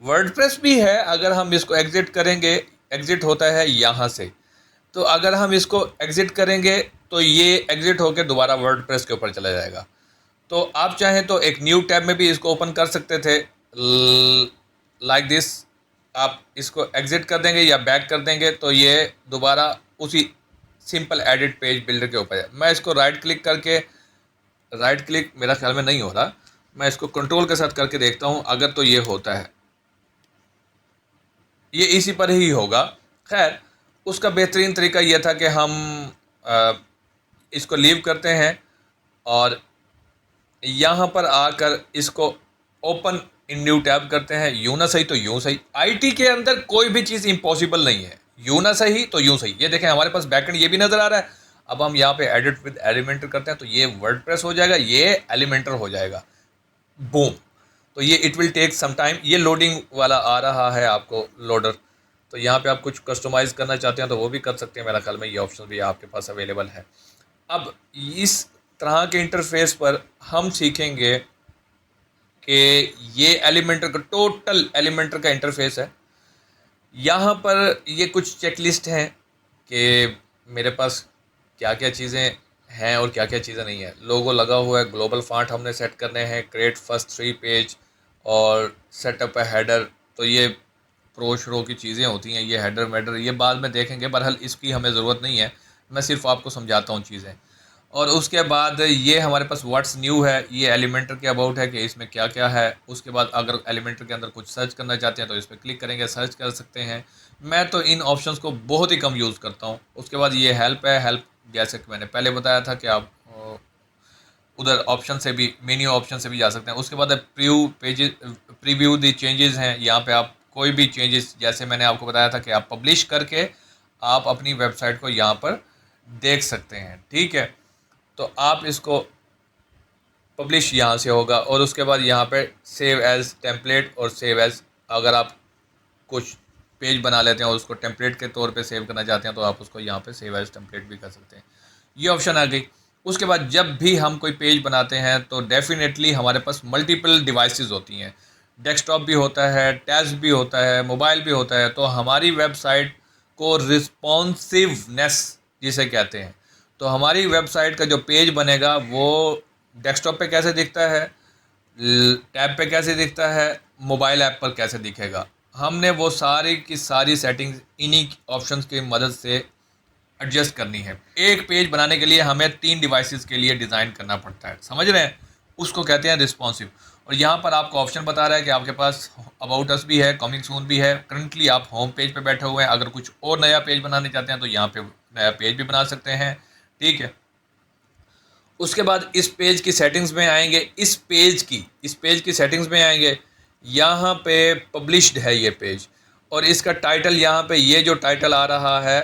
वर्डप्रेस भी है, अगर हम इसको एग्ज़िट करेंगे, एग्ज़िट होता है यहाँ से, तो अगर हम इसको एग्ज़िट करेंगे तो ये एग्ज़िट होकर दोबारा वर्डप्रेस के ऊपर चला जाएगा। तो आप चाहें तो एक न्यू टैब में भी इसको ओपन कर सकते थे, लाइक दिस। आप इसको एग्ज़िट कर देंगे या बैक कर देंगे तो ये दोबारा उसी सिंपल एडिट पेज बिल्डर के ऊपर है। मैं इसको राइट क्लिक करके, राइट क्लिक मेरा ख्याल में नहीं हो रहा, मैं इसको कंट्रोल के साथ करके देखता हूँ, अगर तो ये होता है, ये इसी पर ही होगा। खैर, उसका बेहतरीन तरीका ये था कि हम इसको लीव करते हैं और यहाँ पर आकर इसको ओपन इन न्यू टैब करते हैं, यूं ना सही तो यूं सही। आईटी के अंदर कोई भी चीज़ इम्पॉसिबल नहीं है, यूं ना सही तो यूं सही। ये देखें हमारे पास बैकएंड ये भी नज़र आ रहा है। अब हम यहाँ पे एडिट विद एलिमेंटर करते हैं तो ये वर्डप्रेस हो जाएगा, ये एलिमेंटर हो जाएगा, बूम। तो ये it will take some time. ये लोडिंग वाला आ रहा है आपको लोडर, तो यहाँ पे आप कुछ कस्टमाइज़ करना चाहते हैं तो वो भी कर सकते हैं। मेरा ख्याल में ये ऑप्शन भी आपके पास अवेलेबल है। अब इस तरह के इंटरफेस पर हम सीखेंगे कि ये एलिमेंटर का टोटल एलिमेंटर का इंटरफेस है। यहाँ पर ये कुछ चेकलिस्ट हैं कि मेरे पास क्या क्या चीज़ें हैं और क्या क्या चीज़ें नहीं है। लोगो लगा हुआ है, ग्लोबल फॉन्ट हमने सेट करने हैं, क्रिएट फर्स्ट 3 पेज और सेटअप है हेडर। तो ये प्रो श्रो की चीज़ें होती हैं, ये हेडर वेडर ये बाद में देखेंगे, बहरहाल इसकी हमें ज़रूरत नहीं है, मैं सिर्फ आपको समझाता हूँ चीज़ें। और उसके बाद ये हमारे पास व्हाट्स न्यू है, ये एलिमेंटर के अबाउट है कि इसमें क्या क्या है। उसके बाद अगर एलिमेंटर के अंदर कुछ सर्च करना चाहते हैं तो इस पर क्लिक करेंगे, सर्च कर सकते हैं। मैं तो इन ऑप्शंस को बहुत ही कम यूज़ करता हूँ। उसके बाद ये हेल्प है, हेल्प जैसे कि मैंने पहले बताया था कि आप उधर ऑप्शन से भी, मेन्यू ऑप्शन से भी जा सकते हैं। उसके बाद प्रीव्यू दी चेंजेस हैं, यहाँ पे आप कोई भी चेंजेस, जैसे मैंने आपको बताया था कि आप पब्लिश करके आप अपनी वेबसाइट को यहाँ पर देख सकते हैं, ठीक है। तो आप इसको पब्लिश यहाँ से होगा और उसके बाद यहाँ पे सेव एज टेम्पलेट और सेव एज, अगर आप कुछ पेज बना लेते हैं और उसको टेम्पलेट के तौर पे सेव करना चाहते हैं तो आप उसको यहाँ पे सेव एज टेम्पलेट भी कर सकते हैं। ये ऑप्शन आ गई। उसके बाद जब भी हम कोई पेज बनाते हैं तो डेफिनेटली हमारे पास मल्टीपल डिवाइसेस होती हैं, डेस्कटॉप भी होता है, टैब भी होता है, मोबाइल भी होता है। तो हमारी वेबसाइट को रिस्पॉन्सिवनेस जिसे कहते हैं, तो हमारी वेबसाइट का जो पेज बनेगा वो डेस्कटॉप पे कैसे दिखता है, टैब पे कैसे दिखता है, मोबाइल ऐप पर कैसे दिखेगा, हमने वो सारी की सारी सेटिंग्स इन्हीं ऑप्शंस की मदद से एडजस्ट करनी है। एक पेज बनाने के लिए हमें 3 डिवाइसेस के लिए डिज़ाइन करना पड़ता है, समझ रहे हैं, उसको कहते हैं रिस्पॉन्सिव। और यहाँ पर आपको ऑप्शन बता रहा है कि आपके पास अबाउट अस भी है, कमिंग सून भी है। करंटली आप होम पेज पे बैठे हुए हैं, अगर कुछ और नया पेज बनाने चाहते हैं तो यहाँ पे नया पेज भी बना सकते हैं, ठीक है। उसके बाद इस पेज की सेटिंग्स में आएंगे, इस पेज की सेटिंग्स में आएंगे। यहाँ पे पब्लिश्ड है ये पेज और इसका टाइटल यहाँ पे ये जो टाइटल आ रहा है,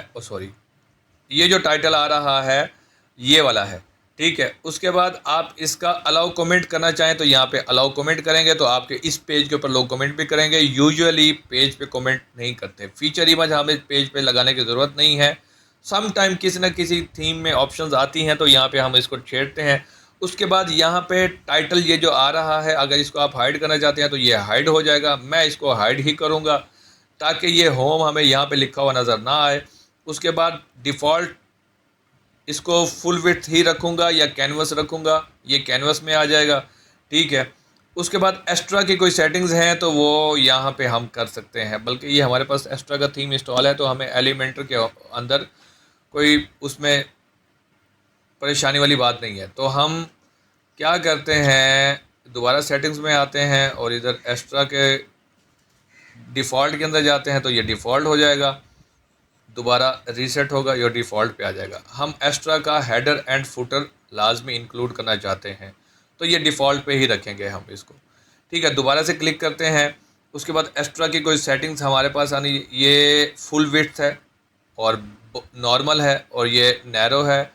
ये जो टाइटल आ रहा है ये वाला है, ठीक है। उसके बाद आप इसका अलाउ कमेंट करना चाहें तो यहाँ पे अलाउ कमेंट करेंगे तो आपके इस पेज के ऊपर लोग कमेंट भी करेंगे। यूजुअली पेज पे कमेंट नहीं करते, फीचर इमेज हमें पेज पे लगाने की ज़रूरत नहीं है। सम टाइम किसी न किसी थीम में ऑप्शंस आती हैं तो यहाँ पे हम इसको छेड़ते हैं। उसके बाद यहाँ पे टाइटल ये जो आ रहा है, अगर इसको आप हाइड करना चाहते हैं तो ये हाइड हो जाएगा। मैं इसको हाइड ही करूँगा ताकि ये होम हमें यहाँ पे लिखा हुआ नज़र ना आए। उसके बाद डिफ़ॉल्ट इसको फुल विड्थ ही रखूँगा या कैनवस रखूँगा, ये कैनवस में आ जाएगा, ठीक है। उसके बाद एक्स्ट्रा की कोई सेटिंग्स हैं तो वो यहाँ पे हम कर सकते हैं, बल्कि ये हमारे पास एक्स्ट्रा का थीम इंस्टॉल है तो हमें एलिमेंटर के अंदर कोई उसमें परेशानी वाली बात नहीं है। तो हम क्या करते हैं, दोबारा सेटिंग्स में आते हैं और इधर एक्स्ट्रा के डिफ़ॉल्ट के अंदर जाते हैं तो ये डिफ़ॉल्ट हो जाएगा, दोबारा रीसेट होगा, ये डिफ़ॉल्ट पे आ जाएगा। हम एक्स्ट्रा का हेडर एंड फुटर लाजमी इंक्लूड करना चाहते हैं तो ये डिफ़ॉल्ट पे ही रखेंगे हम इसको, ठीक है। दोबारा से क्लिक करते हैं। उसके बाद एक्स्ट्रा की कोई सेटिंग्स हमारे पास आनी, ये फुल विड्थ है और नॉर्मल है और ये नैरो है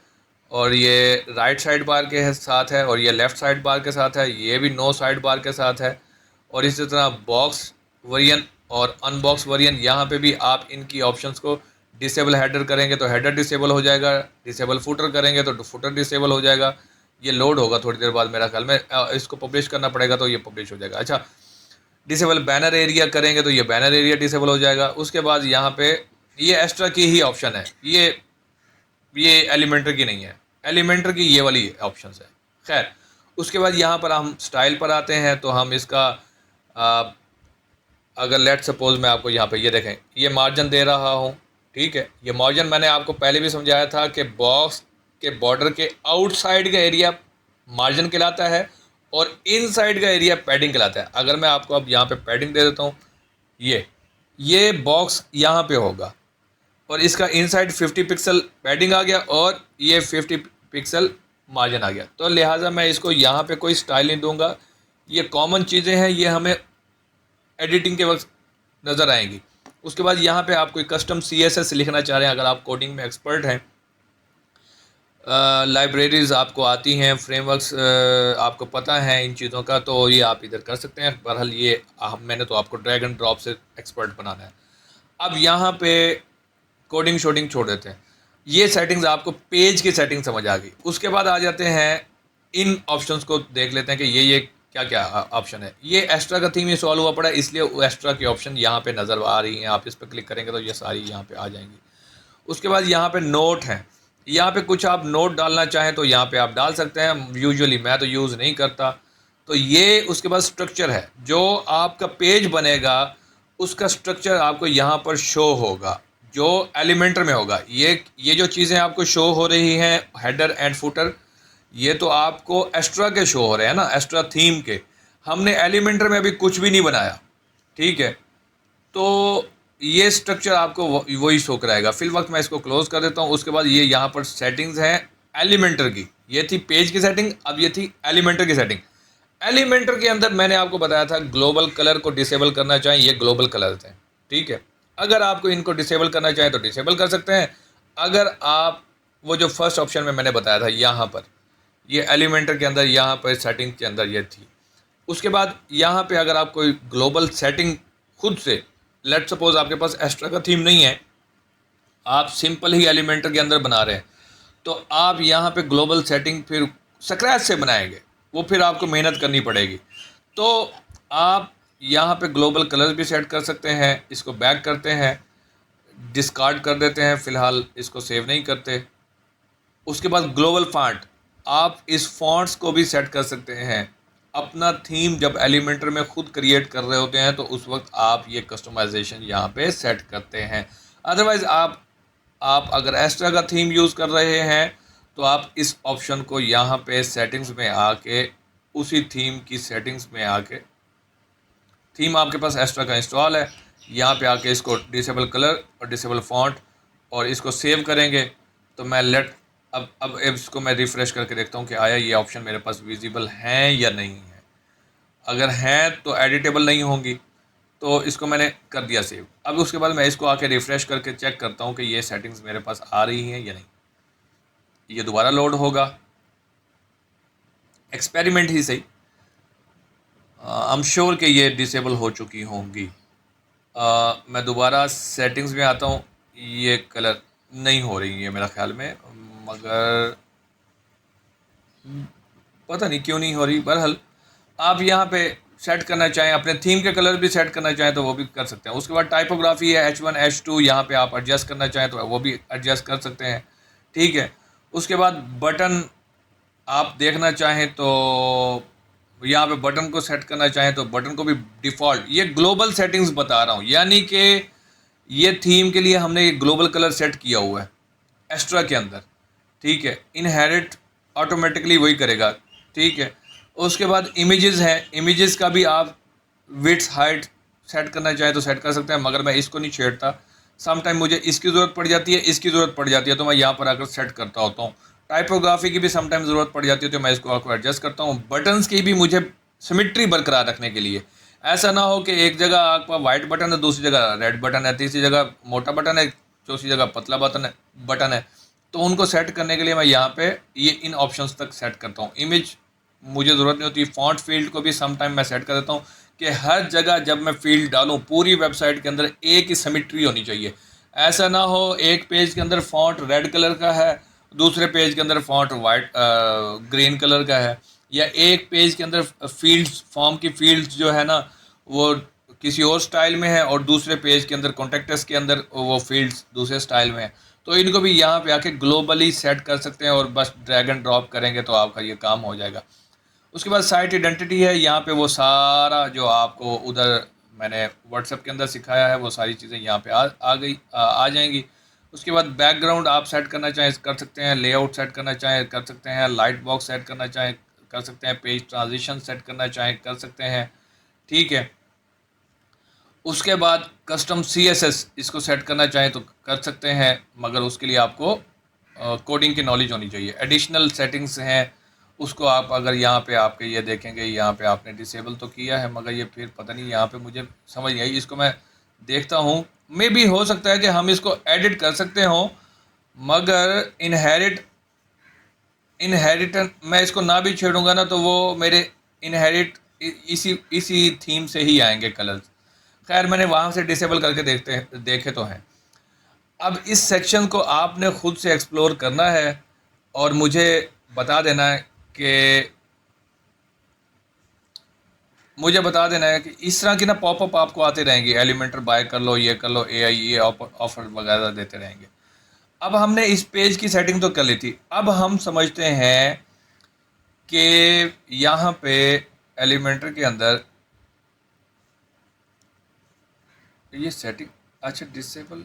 और ये राइट साइड बार के साथ है और ये लेफ़्ट साइड बार के साथ है, ये भी नो साइड बार के साथ है। और इसी तरह बॉक्स वेरिएंट और अनबॉक्स वेरिएंट, यहाँ पे भी आप इनकी ऑप्शंस को डिसेबल हेडर करेंगे तो हेडर डिसेबल हो जाएगा, डिसेबल फुटर करेंगे तो फुटर डिसेबल हो जाएगा। ये लोड होगा थोड़ी देर बाद, मेरा ख्याल में इसको पब्लिश करना पड़ेगा तो ये पब्लिश हो जाएगा। अच्छा, डिसेबल बैनर एरिया करेंगे तो ये बैनर एरिया डिसेबल हो जाएगा। उसके बाद यहाँ पे ये एक्स्ट्रा की ही ऑप्शन है, ये एलिमेंटर की नहीं है, एलिमेंटर की ये वाली ऑप्शन है। खैर, उसके बाद यहाँ पर हम स्टाइल पर आते हैं तो हम इसका अगर लेट सपोज मैं आपको यहाँ पे ये देखें, ये मार्जिन दे रहा हूँ, ठीक है। ये मार्जिन मैंने आपको पहले भी समझाया था कि बॉक्स के बॉर्डर के आउटसाइड का एरिया मार्जिन कहलाता है और इनसाइड का एरिया पैडिंग कहलाता है। अगर मैं आपको अब यहाँ पे पैडिंग दे देता हूँ, ये बॉक्स यहाँ पे होगा और इसका इनसाइड 50 पिक्सल पैडिंग आ गया और ये 50 पिक्सल मार्जिन आ गया। तो लिहाजा मैं इसको यहाँ पे कोई स्टाइल नहीं दूंगा, ये कॉमन चीज़ें हैं, ये हमें एडिटिंग के वक्त नज़र आएंगी। उसके बाद यहाँ पे आप कोई कस्टम CSS लिखना चाह रहे हैं, अगर आप कोडिंग में एक्सपर्ट हैं, लाइब्रेरीज़ आपको आती हैं, फ्रेमवर्क्स आपको पता है इन चीज़ों का, तो ये आप इधर कर सकते हैं। बहरहाल ये मैंने तो आपको ड्रैग एंड ड्रॉप से एक्सपर्ट बनाना है। अब यहाँ पे कोडिंग शोडिंग छोड़ देते हैं, ये सेटिंग्स आपको पेज की सेटिंग समझ आ गई। उसके बाद आ जाते हैं इन ऑप्शंस को देख लेते हैं कि ये क्या क्या ऑप्शन है। ये एक्स्ट्रा का थीम ये सॉल्व हुआ पड़ा है, इसलिए वो एक्स्ट्रा की ऑप्शन यहाँ पे नज़र आ रही हैं। आप इस पर क्लिक करेंगे तो ये सारी यहाँ पे आ जाएंगी। उसके बाद यहाँ पे नोट हैं, यहाँ पे कुछ आप नोट डालना चाहें तो यहाँ पे आप डाल सकते हैं। यूजुअली मैं तो यूज़ नहीं करता। तो ये उसके बाद स्ट्रक्चर है, जो आपका पेज बनेगा उसका स्ट्रक्चर आपको यहाँ पर शो होगा, जो एलिमेंटर में होगा। ये जो चीज़ें आपको शो हो रही हैं, हेडर एंड फुटर, ये तो आपको एक्स्ट्रा के शो हो रहे हैं ना, एक्स्ट्रा थीम के। हमने एलिमेंटर में अभी कुछ भी नहीं बनाया, ठीक है। तो ये स्ट्रक्चर आपको वही शो कराएगा। फिल वक्त मैं इसको क्लोज कर देता हूँ। उसके बाद ये यहाँ पर सेटिंग्स हैं एलिमेंटर की। ये थी पेज की सेटिंग, अब ये थी एलिमेंटर की सेटिंग। एलिमेंटर के अंदर मैंने आपको बताया था ग्लोबल कलर को डिसेबल करना चाहें, ये ग्लोबल कलर थे, ठीक है। अगर आपको इनको डिसेबल करना चाहें तो डिसेबल कर सकते हैं। अगर आप वो जो फर्स्ट ऑप्शन में मैंने बताया था यहाँ पर, ये एलिमेंटर के अंदर यहाँ पर सेटिंग के अंदर ये थी। उसके बाद यहाँ पे अगर आप कोई ग्लोबल सेटिंग खुद से, लेट सपोज आपके पास एक्स्ट्रा का थीम नहीं है, आप सिंपल ही एलिमेंटर के अंदर बना रहे हैं, तो आप यहाँ पे ग्लोबल सेटिंग फिर स्क्रैच से बनाएंगे, वो फिर आपको मेहनत करनी पड़ेगी। तो आप यहाँ पे ग्लोबल कलर भी सेट कर सकते हैं। इसको बैक करते हैं, डिस्कार्ड कर देते हैं, फ़िलहाल इसको सेव नहीं करते। उसके बाद ग्लोबल फॉन्ट, आप इस फॉन्ट्स को भी सेट कर सकते हैं। अपना थीम जब एलिमेंटर में खुद क्रिएट कर रहे होते हैं तो उस वक्त आप ये कस्टमाइजेशन यहाँ पे सेट करते हैं। अदरवाइज़ आप अगर एक्स्ट्रा का थीम यूज़ कर रहे हैं तो आप इस ऑप्शन को यहाँ पे सेटिंग्स में आके, उसी थीम की सेटिंग्स में आके, थीम आपके पास एक्स्ट्रा का इंस्टॉल है, यहाँ पे आके इसको डिसेबल कलर और डिसेबल फॉन्ट और इसको सेव करेंगे। तो मैं अब इसको मैं रिफ़्रेश करके देखता हूँ कि आया ये ऑप्शन मेरे पास विजिबल हैं या नहीं है। अगर हैं तो एडिटेबल नहीं होंगी, तो इसको मैंने कर दिया सेव। अब उसके बाद मैं इसको आके रिफ़्रेश करके चेक करता हूँ कि ये सेटिंग्स मेरे पास आ रही हैं या नहीं। ये दोबारा लोड होगा, एक्सपेरिमेंट ही सही। आई एम श्योर कि ये डिसेबल हो चुकी होंगी। मैं दोबारा सेटिंग्स में आता हूँ, ये कलर नहीं हो रही है मेरा ख्याल में, मगर पता नहीं क्यों नहीं हो रही। बहरहाल आप यहाँ पे सेट करना चाहें, अपने थीम के कलर भी सेट करना चाहें तो वो भी कर सकते हैं। उसके बाद टाइपोग्राफी है H1 H2, यहाँ पे आप एडजस्ट करना चाहें तो वो भी एडजस्ट कर सकते हैं, ठीक है। उसके बाद बटन आप देखना चाहें तो यहाँ पे बटन को सेट करना चाहें तो बटन को भी डिफ़ॉल्ट, ये ग्लोबल सेटिंग्स बता रहा हूँ, यानी कि ये थीम के लिए हमने ये ग्लोबल कलर सेट किया हुआ है एक्स्ट्रा के अंदर, ठीक है। इनहेरिट ऑटोमेटिकली वही करेगा, ठीक है। उसके बाद इमेजेस हैं, इमेजेस का भी आप विड्थ हाइट सेट करना चाहें तो सेट कर सकते हैं, मगर मैं इसको नहीं छेड़ता। सम टाइम मुझे इसकी ज़रूरत पड़ जाती है, इसकी ज़रूरत पड़ जाती है, तो मैं यहाँ पर आकर सेट करता होता हूँ। टाइपोग्राफी की भी सम टाइम ज़रूरत पड़ जाती है तो मैं इसको आकर एडजस्ट करता हूँ। बटन्स की भी मुझे सिमेट्री बरकरार रखने के लिए, ऐसा ना हो कि एक जगह आपका वाइट बटन है, दूसरी जगह रेड बटन है, तीसरी जगह मोटा बटन है, चौथी जगह पतला बटन है। तो उनको सेट करने के लिए मैं यहाँ पे ये इन ऑप्शंस तक सेट करता हूँ। इमेज मुझे ज़रूरत नहीं होती। फ़ॉन्ट फील्ड को भी सम टाइम मैं सेट कर देता हूँ कि हर जगह जब मैं फील्ड डालूँ पूरी वेबसाइट के अंदर एक ही सिमेट्री होनी चाहिए। ऐसा ना हो एक पेज के अंदर फ़ॉन्ट रेड कलर का है, दूसरे पेज के अंदर फ़ॉन्ट वाइट ग्रीन कलर का है, या एक पेज के अंदर फील्ड्स, फॉर्म की फील्ड्स जो है ना वो किसी और स्टाइल में है और दूसरे पेज के अंदर कॉन्टेक्ट्स के अंदर वो फील्ड्स दूसरे स्टाइल में है। तो इनको भी यहाँ पे आके ग्लोबली सेट कर सकते हैं और बस ड्रैग एंड ड्रॉप करेंगे तो आपका ये काम हो जाएगा। उसके बाद साइट आइडेंटिटी है, यहाँ पे वो सारा जो आपको उधर मैंने व्हाट्सएप के अंदर सिखाया है वो सारी चीज़ें यहाँ पे आ जाएंगी। उसके बाद बैकग्राउंड आप सेट करना चाहें कर सकते हैं, लेआउट सेट करना चाहें कर सकते हैं, लाइट बॉक्स सेट करना चाहें कर सकते हैं, पेज ट्रांजिशन सेट करना चाहें कर सकते हैं, ठीक है। उसके बाद कस्टम CSS इसको सेट करना चाहें तो कर सकते हैं, मगर उसके लिए आपको कोडिंग की नॉलेज होनी चाहिए। एडिशनल सेटिंग्स हैं उसको आप अगर यहाँ पे आपके ये देखेंगे, यहाँ पे आपने डिसेबल तो किया है, मगर ये फिर पता नहीं यहाँ पे मुझे समझ नहीं आई। इसको मैं देखता हूँ, मे भी हो सकता है कि हम इसको एडिट कर सकते हों, मगर इनहेरिटेंस मैं इसको ना भी छेड़ूंगा ना तो वो मेरे इनहेरिट इसी इसी थीम से ही आएंगे कलर्स। खैर मैंने वहाँ से डिसेबल करके देखे तो हैं। अब इस सेक्शन को आपने खुद से एक्सप्लोर करना है और मुझे बता देना है कि इस तरह की ना पॉपअप आपको आते रहेंगे, एलिमेंटर बाय कर लो, ये कर लो, एआई ये ऑफर वगैरह देते रहेंगे। अब हमने इस पेज की सेटिंग तो कर ली थी, अब हम समझते हैं कि यहाँ पे एलिमेंटर के अंदर ये सेटिंग, अच्छा डिसेबल,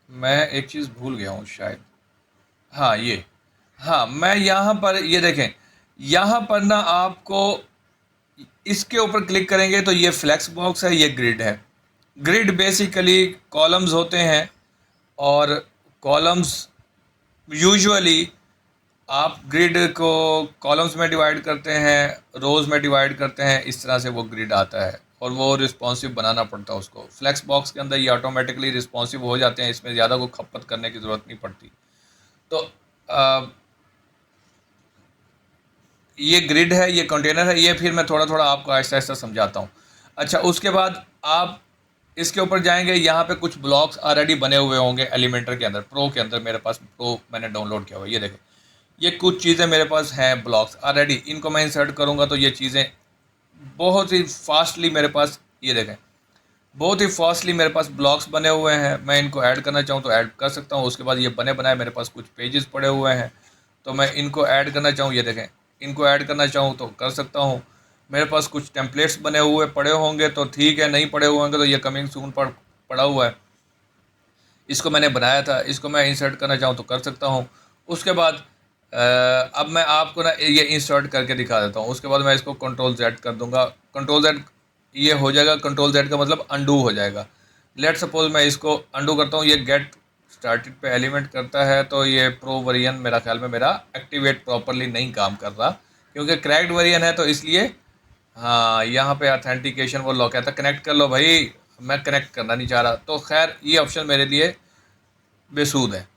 मैं एक चीज़ भूल गया हूँ शायद। हाँ ये, हाँ मैं यहाँ पर ये देखें, यहाँ पर ना आपको इसके ऊपर क्लिक करेंगे तो ये फ्लेक्स बॉक्स है, ये ग्रिड है। ग्रिड बेसिकली कॉलम्स होते हैं और कॉलम्स यूजुअली आप ग्रिड को कॉलम्स में डिवाइड करते हैं, रोज़ में डिवाइड करते हैं, इस तरह से वो ग्रिड आता है और वो रिस्पॉन्सिव बनाना पड़ता है उसको। फ्लेक्स बॉक्स के अंदर ये ऑटोमेटिकली रिस्पॉन्सिव हो जाते हैं, इसमें ज़्यादा कोई खपत करने की ज़रूरत नहीं पड़ती। तो ये ग्रिड है, ये कंटेनर है, ये फिर मैं थोड़ा थोड़ा आपको आहिस्ता आहिस्ता समझाता हूँ। अच्छा उसके बाद आप इसके ऊपर जाएंगे, यहाँ पे कुछ ब्लॉक्स ऑलरेडी बने हुए होंगे एलिमेंटर के अंदर। प्रो के अंदर मेरे पास प्रो मैंने डाउनलोड किया हुआ है, ये देखें ये कुछ चीज़ें मेरे पास हैं ब्लॉक्स ऑलरेडी। इनको मैं इंसर्ट करूँगा तो ये चीज़ें बहुत ही फास्टली मेरे पास, ये देखें बहुत ही फास्टली मेरे पास ब्लॉक्स बने हुए हैं। मैं इनको ऐड करना चाहूँ तो ऐड कर सकता हूँ। उसके बाद ये बने बनाए मेरे पास कुछ पेजेस पड़े हुए हैं, तो मैं इनको ऐड करना चाहूँ, ये देखें इनको ऐड करना चाहूँ तो कर सकता हूँ। मेरे पास कुछ टेम्पलेट्स बने हुए पड़े होंगे तो ठीक है, नहीं पड़े हुए होंगे तो ये कमिंग सून पर पड़ा हुआ है, इसको मैंने बनाया था, इसको मैं इंसर्ट करना चाहूँ तो कर सकता हूँ। उसके बाद अब मैं आपको ना ये इंसर्ट करके दिखा देता हूँ। उसके बाद मैं इसको कंट्रोल जेड कर दूंगा, कंट्रोल जेड ये हो जाएगा। कंट्रोल जेड का मतलब अंडू हो जाएगा। लेट सपोज मैं इसको अंडू करता हूँ, ये गेट स्टार्टेड पे एलिमेंट करता है, तो ये प्रो वेरिएंट मेरा ख्याल में मेरा एक्टिवेट प्रॉपरली नहीं काम कर रहा, क्योंकि क्रैक्ड वेरिएंट है तो इसलिए। हाँ यहाँ पे ऑथेंटिकेशन वो लॉक कहता कनेक्ट कर लो भाई, मैं कनेक्ट करना नहीं चाह रहा, तो खैर ये ऑप्शन मेरे लिए बेसूद है।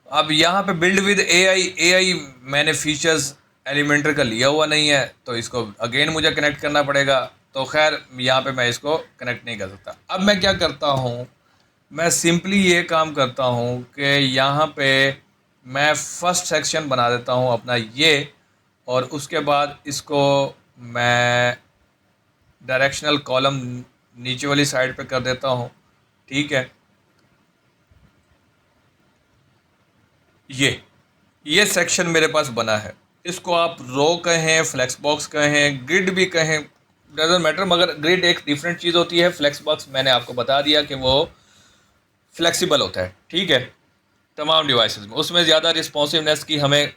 अब यहाँ पे बिल्ड विद एआई मैंने फीचर्स एलिमेंटर का लिया हुआ नहीं है, तो इसको अगेन मुझे कनेक्ट करना पड़ेगा। तो खैर यहाँ पे मैं इसको कनेक्ट नहीं कर सकता। अब मैं क्या करता हूँ, मैं सिंपली ये काम करता हूँ कि यहाँ पे मैं फर्स्ट सेक्शन बना देता हूँ अपना ये, और उसके बाद इसको मैं डायरेक्शनल कॉलम नीचे वाली साइड पे कर देता हूँ। ठीक है, ये सेक्शन मेरे पास बना है। इसको आप रो कहें, फ्लेक्स बॉक्स कहें, ग्रिड भी कहें, डजेंट मैटर, मगर ग्रिड एक डिफरेंट चीज़ होती है। फ्लेक्स बॉक्स मैंने आपको बता दिया कि वो फ्लेक्सिबल होता है, ठीक है, तमाम डिवाइसेस में। उसमें ज़्यादा रिस्पॉन्सिवनेस की हमें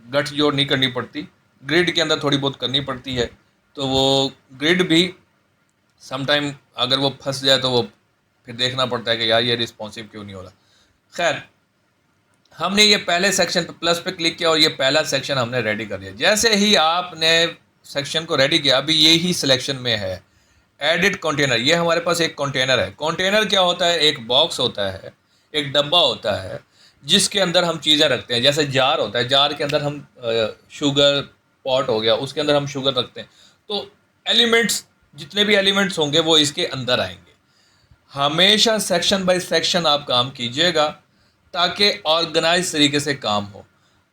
गठजोड़ नहीं करनी पड़ती, ग्रिड के अंदर थोड़ी बहुत करनी पड़ती है। तो वो ग्रिड भी समटाइम अगर वो फंस जाए तो वो फिर देखना पड़ता है कि यार ये रिस्पॉन्सिव क्यों नहीं हो रहा। खैर हमने ये पहले सेक्शन पे प्लस पे क्लिक किया और ये पहला सेक्शन हमने रेडी कर दिया। जैसे ही आपने सेक्शन को रेडी किया, अभी ये ही सिलेक्शन में है एडिट कंटेनर। ये हमारे पास एक कंटेनर है। कंटेनर क्या होता है, एक बॉक्स होता है, एक डब्बा होता है जिसके अंदर हम चीज़ें रखते हैं। जैसे जार होता है, जार के अंदर हम शुगर पॉट हो गया, उसके अंदर हम शुगर रखते हैं। तो एलिमेंट्स, जितने भी एलिमेंट्स होंगे वो इसके अंदर आएंगे। हमेशा सेक्शन बाय सेक्शन आप काम कीजिएगा ताकि ऑर्गेनाइज तरीके से काम हो।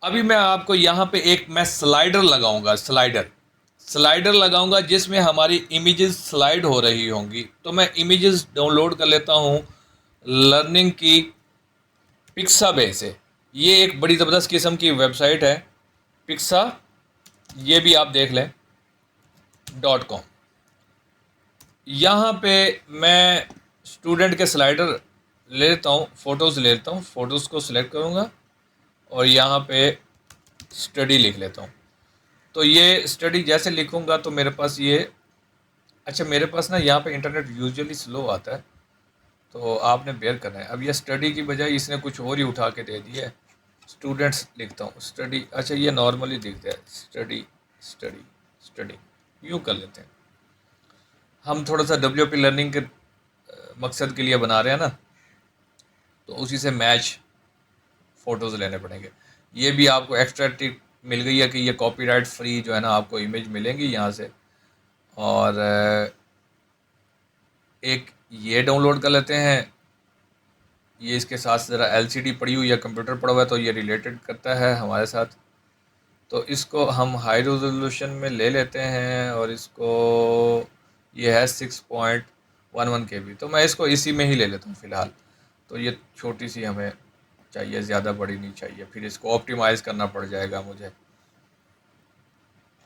अभी मैं आपको यहाँ पे एक मैं स्लाइडर लगाऊंगा, स्लाइडर लगाऊंगा जिसमें हमारी इमेजेस स्लाइड हो रही होंगी। तो मैं इमेजेस डाउनलोड कर लेता हूँ लर्निंग की पिक्साबे से। ये एक बड़ी ज़बरदस्त किस्म की वेबसाइट है पिक्सा, ये भी आप देख लें .com। यहाँ पे मैं स्टूडेंट के स्लाइडर ले लेता हूँ, फ़ोटोज़ ले लेता हूँ, फ़ोटोज़ को सिलेक्ट करूँगा और यहाँ पे स्टडी लिख लेता हूँ। तो ये स्टडी जैसे लिखूँगा तो मेरे पास ये, अच्छा मेरे पास ना यहाँ पे इंटरनेट यूजुअली स्लो आता है तो आपने बेयर करना है। अब ये स्टडी की बजाय इसने कुछ और ही उठा के दे दिया है, स्टूडेंट्स लिखता हूँ, स्टडी, अच्छा ये नॉर्मली दिखता है, स्टडी स्टडी स्टडी, यूँ कर लेते हैं। हम थोड़ा सा WP लर्निंग के मकसद के लिए बना रहे हैं ना, तो उसी से मैच फ़ोटोज़ लेने पड़ेंगे। ये भी आपको एक्स्ट्रा टिप मिल गई है कि ये कॉपीराइट फ्री जो है ना आपको इमेज मिलेंगी यहाँ से। और एक ये डाउनलोड कर लेते हैं, ये इसके साथ ज़रा LCD पड़ी हुई है, कंप्यूटर पड़ा हुआ है, तो ये रिलेटेड करता है हमारे साथ। तो इसको हम हाई रेजोल्यूशन में ले लेते हैं और इसको, ये है 6.11 KB, तो मैं इसको इसी में ही ले लेता हूँ फ़िलहाल। तो ये छोटी सी हमें चाहिए, ज़्यादा बड़ी नहीं चाहिए, फिर इसको ऑप्टिमाइज़ करना पड़ जाएगा मुझे।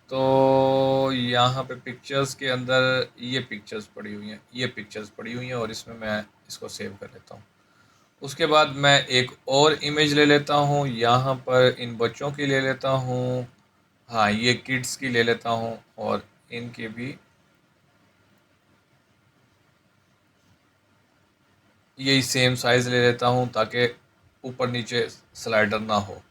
तो यहाँ पे पिक्चर्स के अंदर ये पिक्चर्स पड़ी हुई हैं, ये पिक्चर्स पड़ी हुई हैं, और इसमें मैं इसको सेव कर लेता हूँ। उसके बाद मैं एक और इमेज ले लेता हूँ, यहाँ पर इन बच्चों की ले लेता हूँ, हाँ ये किड्स की ले लेता हूँ, और इनके भी यही सेम साइज़ ले लेता हूँ ताकि ऊपर नीचे स्लाइडर ना हो,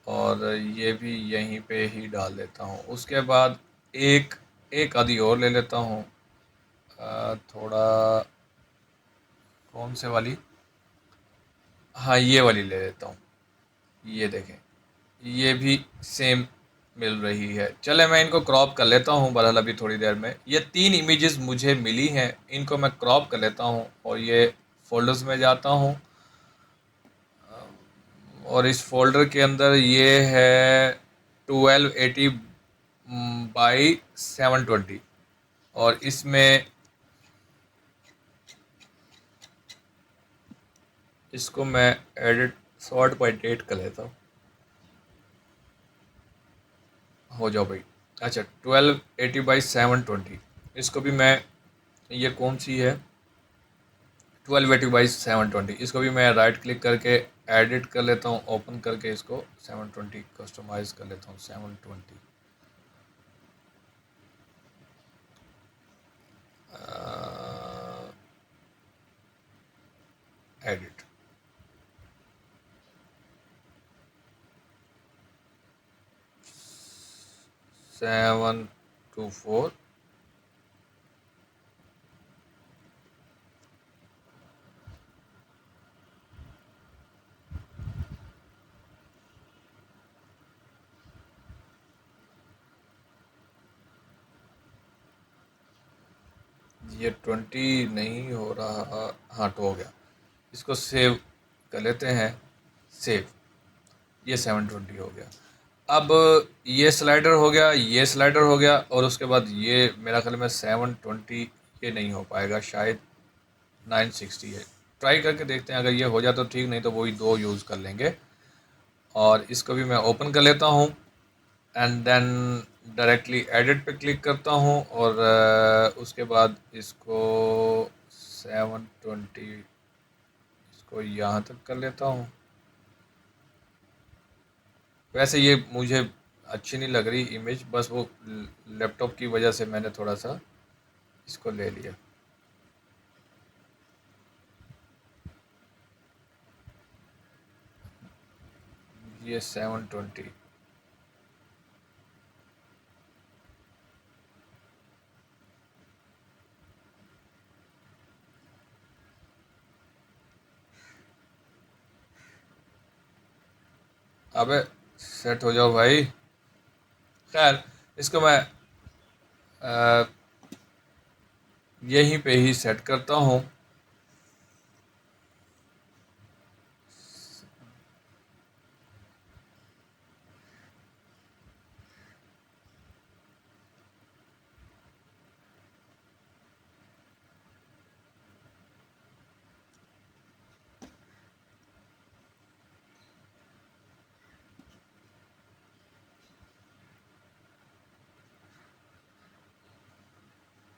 और ये भी यहीं पे ही डाल देता हूँ। उसके बाद एक एक आधी और ले लेता हूँ, थोड़ा, कौन से वाली, हाँ ये वाली ले लेता हूँ। ये देखें, ये भी सेम मिल रही है। चले मैं इनको क्रॉप कर लेता हूँ बहरहाल अभी थोड़ी देर में। ये 3 इमेजेस मुझे मिली हैं, इनको मैं क्रॉप कर लेता हूँ और ये फ़ोल्डर्स में जाता हूँ, और इस फोल्डर के अंदर ये है 1280 बाई 720, और इसमें इसको मैं एडिट सॉर्ट बाई डेट कर लेता हूँ। हो जाओ भाई, अच्छा 1280 बाई 720, इसको भी मैं, ये कौन सी है, 1280 बाई 720, इसको भी मैं राइट क्लिक करके एडिट कर लेता हूँ, ओपन करके इसको 720 कस्टमाइज़ कर लेता हूँ, 720 एडिट। 724, ये 20 नहीं हो रहा, हाँ तो हो गया। इसको सेव कर लेते हैं, सेव, ये 720 हो गया। अब ये स्लाइडर हो गया, ये स्लाइडर हो गया, और उसके बाद ये मेरा ख्याल में 720 ये नहीं हो पाएगा, शायद 960 है। ट्राई करके देखते हैं, अगर ये हो जाए तो ठीक, नहीं तो वही 2 यूज़ कर लेंगे। और इसको भी मैं ओपन कर लेता हूँ, एंड देन डायरेक्टली एडिट पे क्लिक करता हूँ, और उसके बाद इसको 720 इसको यहाँ तक कर लेता हूँ। वैसे ये मुझे अच्छी नहीं लग रही इमेज, बस वो लैपटॉप की वजह से मैंने थोड़ा सा इसको ले लिया। ये 720, अबे सेट हो जाओ भाई। खैर, इसको मैं अ, यहीं पे ही सेट करता हूँ।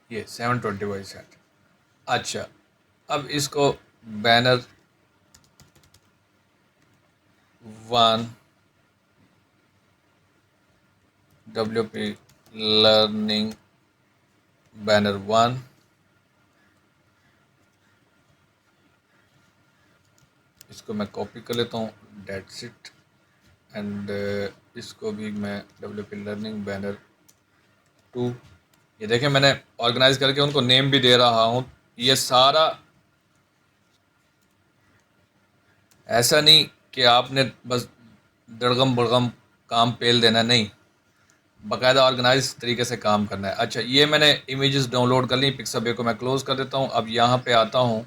ये 720 बाई सेट। अच्छा, अब इसको बैनर 1 WP लर्निंग बैनर 1, इसको मैं कॉपी कर लेता हूँ, डेट्स इट। एंड इसको भी मैं WP लर्निंग बैनर 2, ये देखें मैंने ऑर्गेनाइज करके उनको नेम भी दे रहा हूँ। ये सारा ऐसा नहीं कि आपने बस दड़गम बड़गम काम पेल देना, नहीं, बाकायदा ऑर्गेनाइज तरीके से काम करना है। अच्छा, ये मैंने इमेजेस डाउनलोड कर ली, पिक्साबे को मैं क्लोज़ कर देता हूँ। अब यहाँ पे आता हूँ,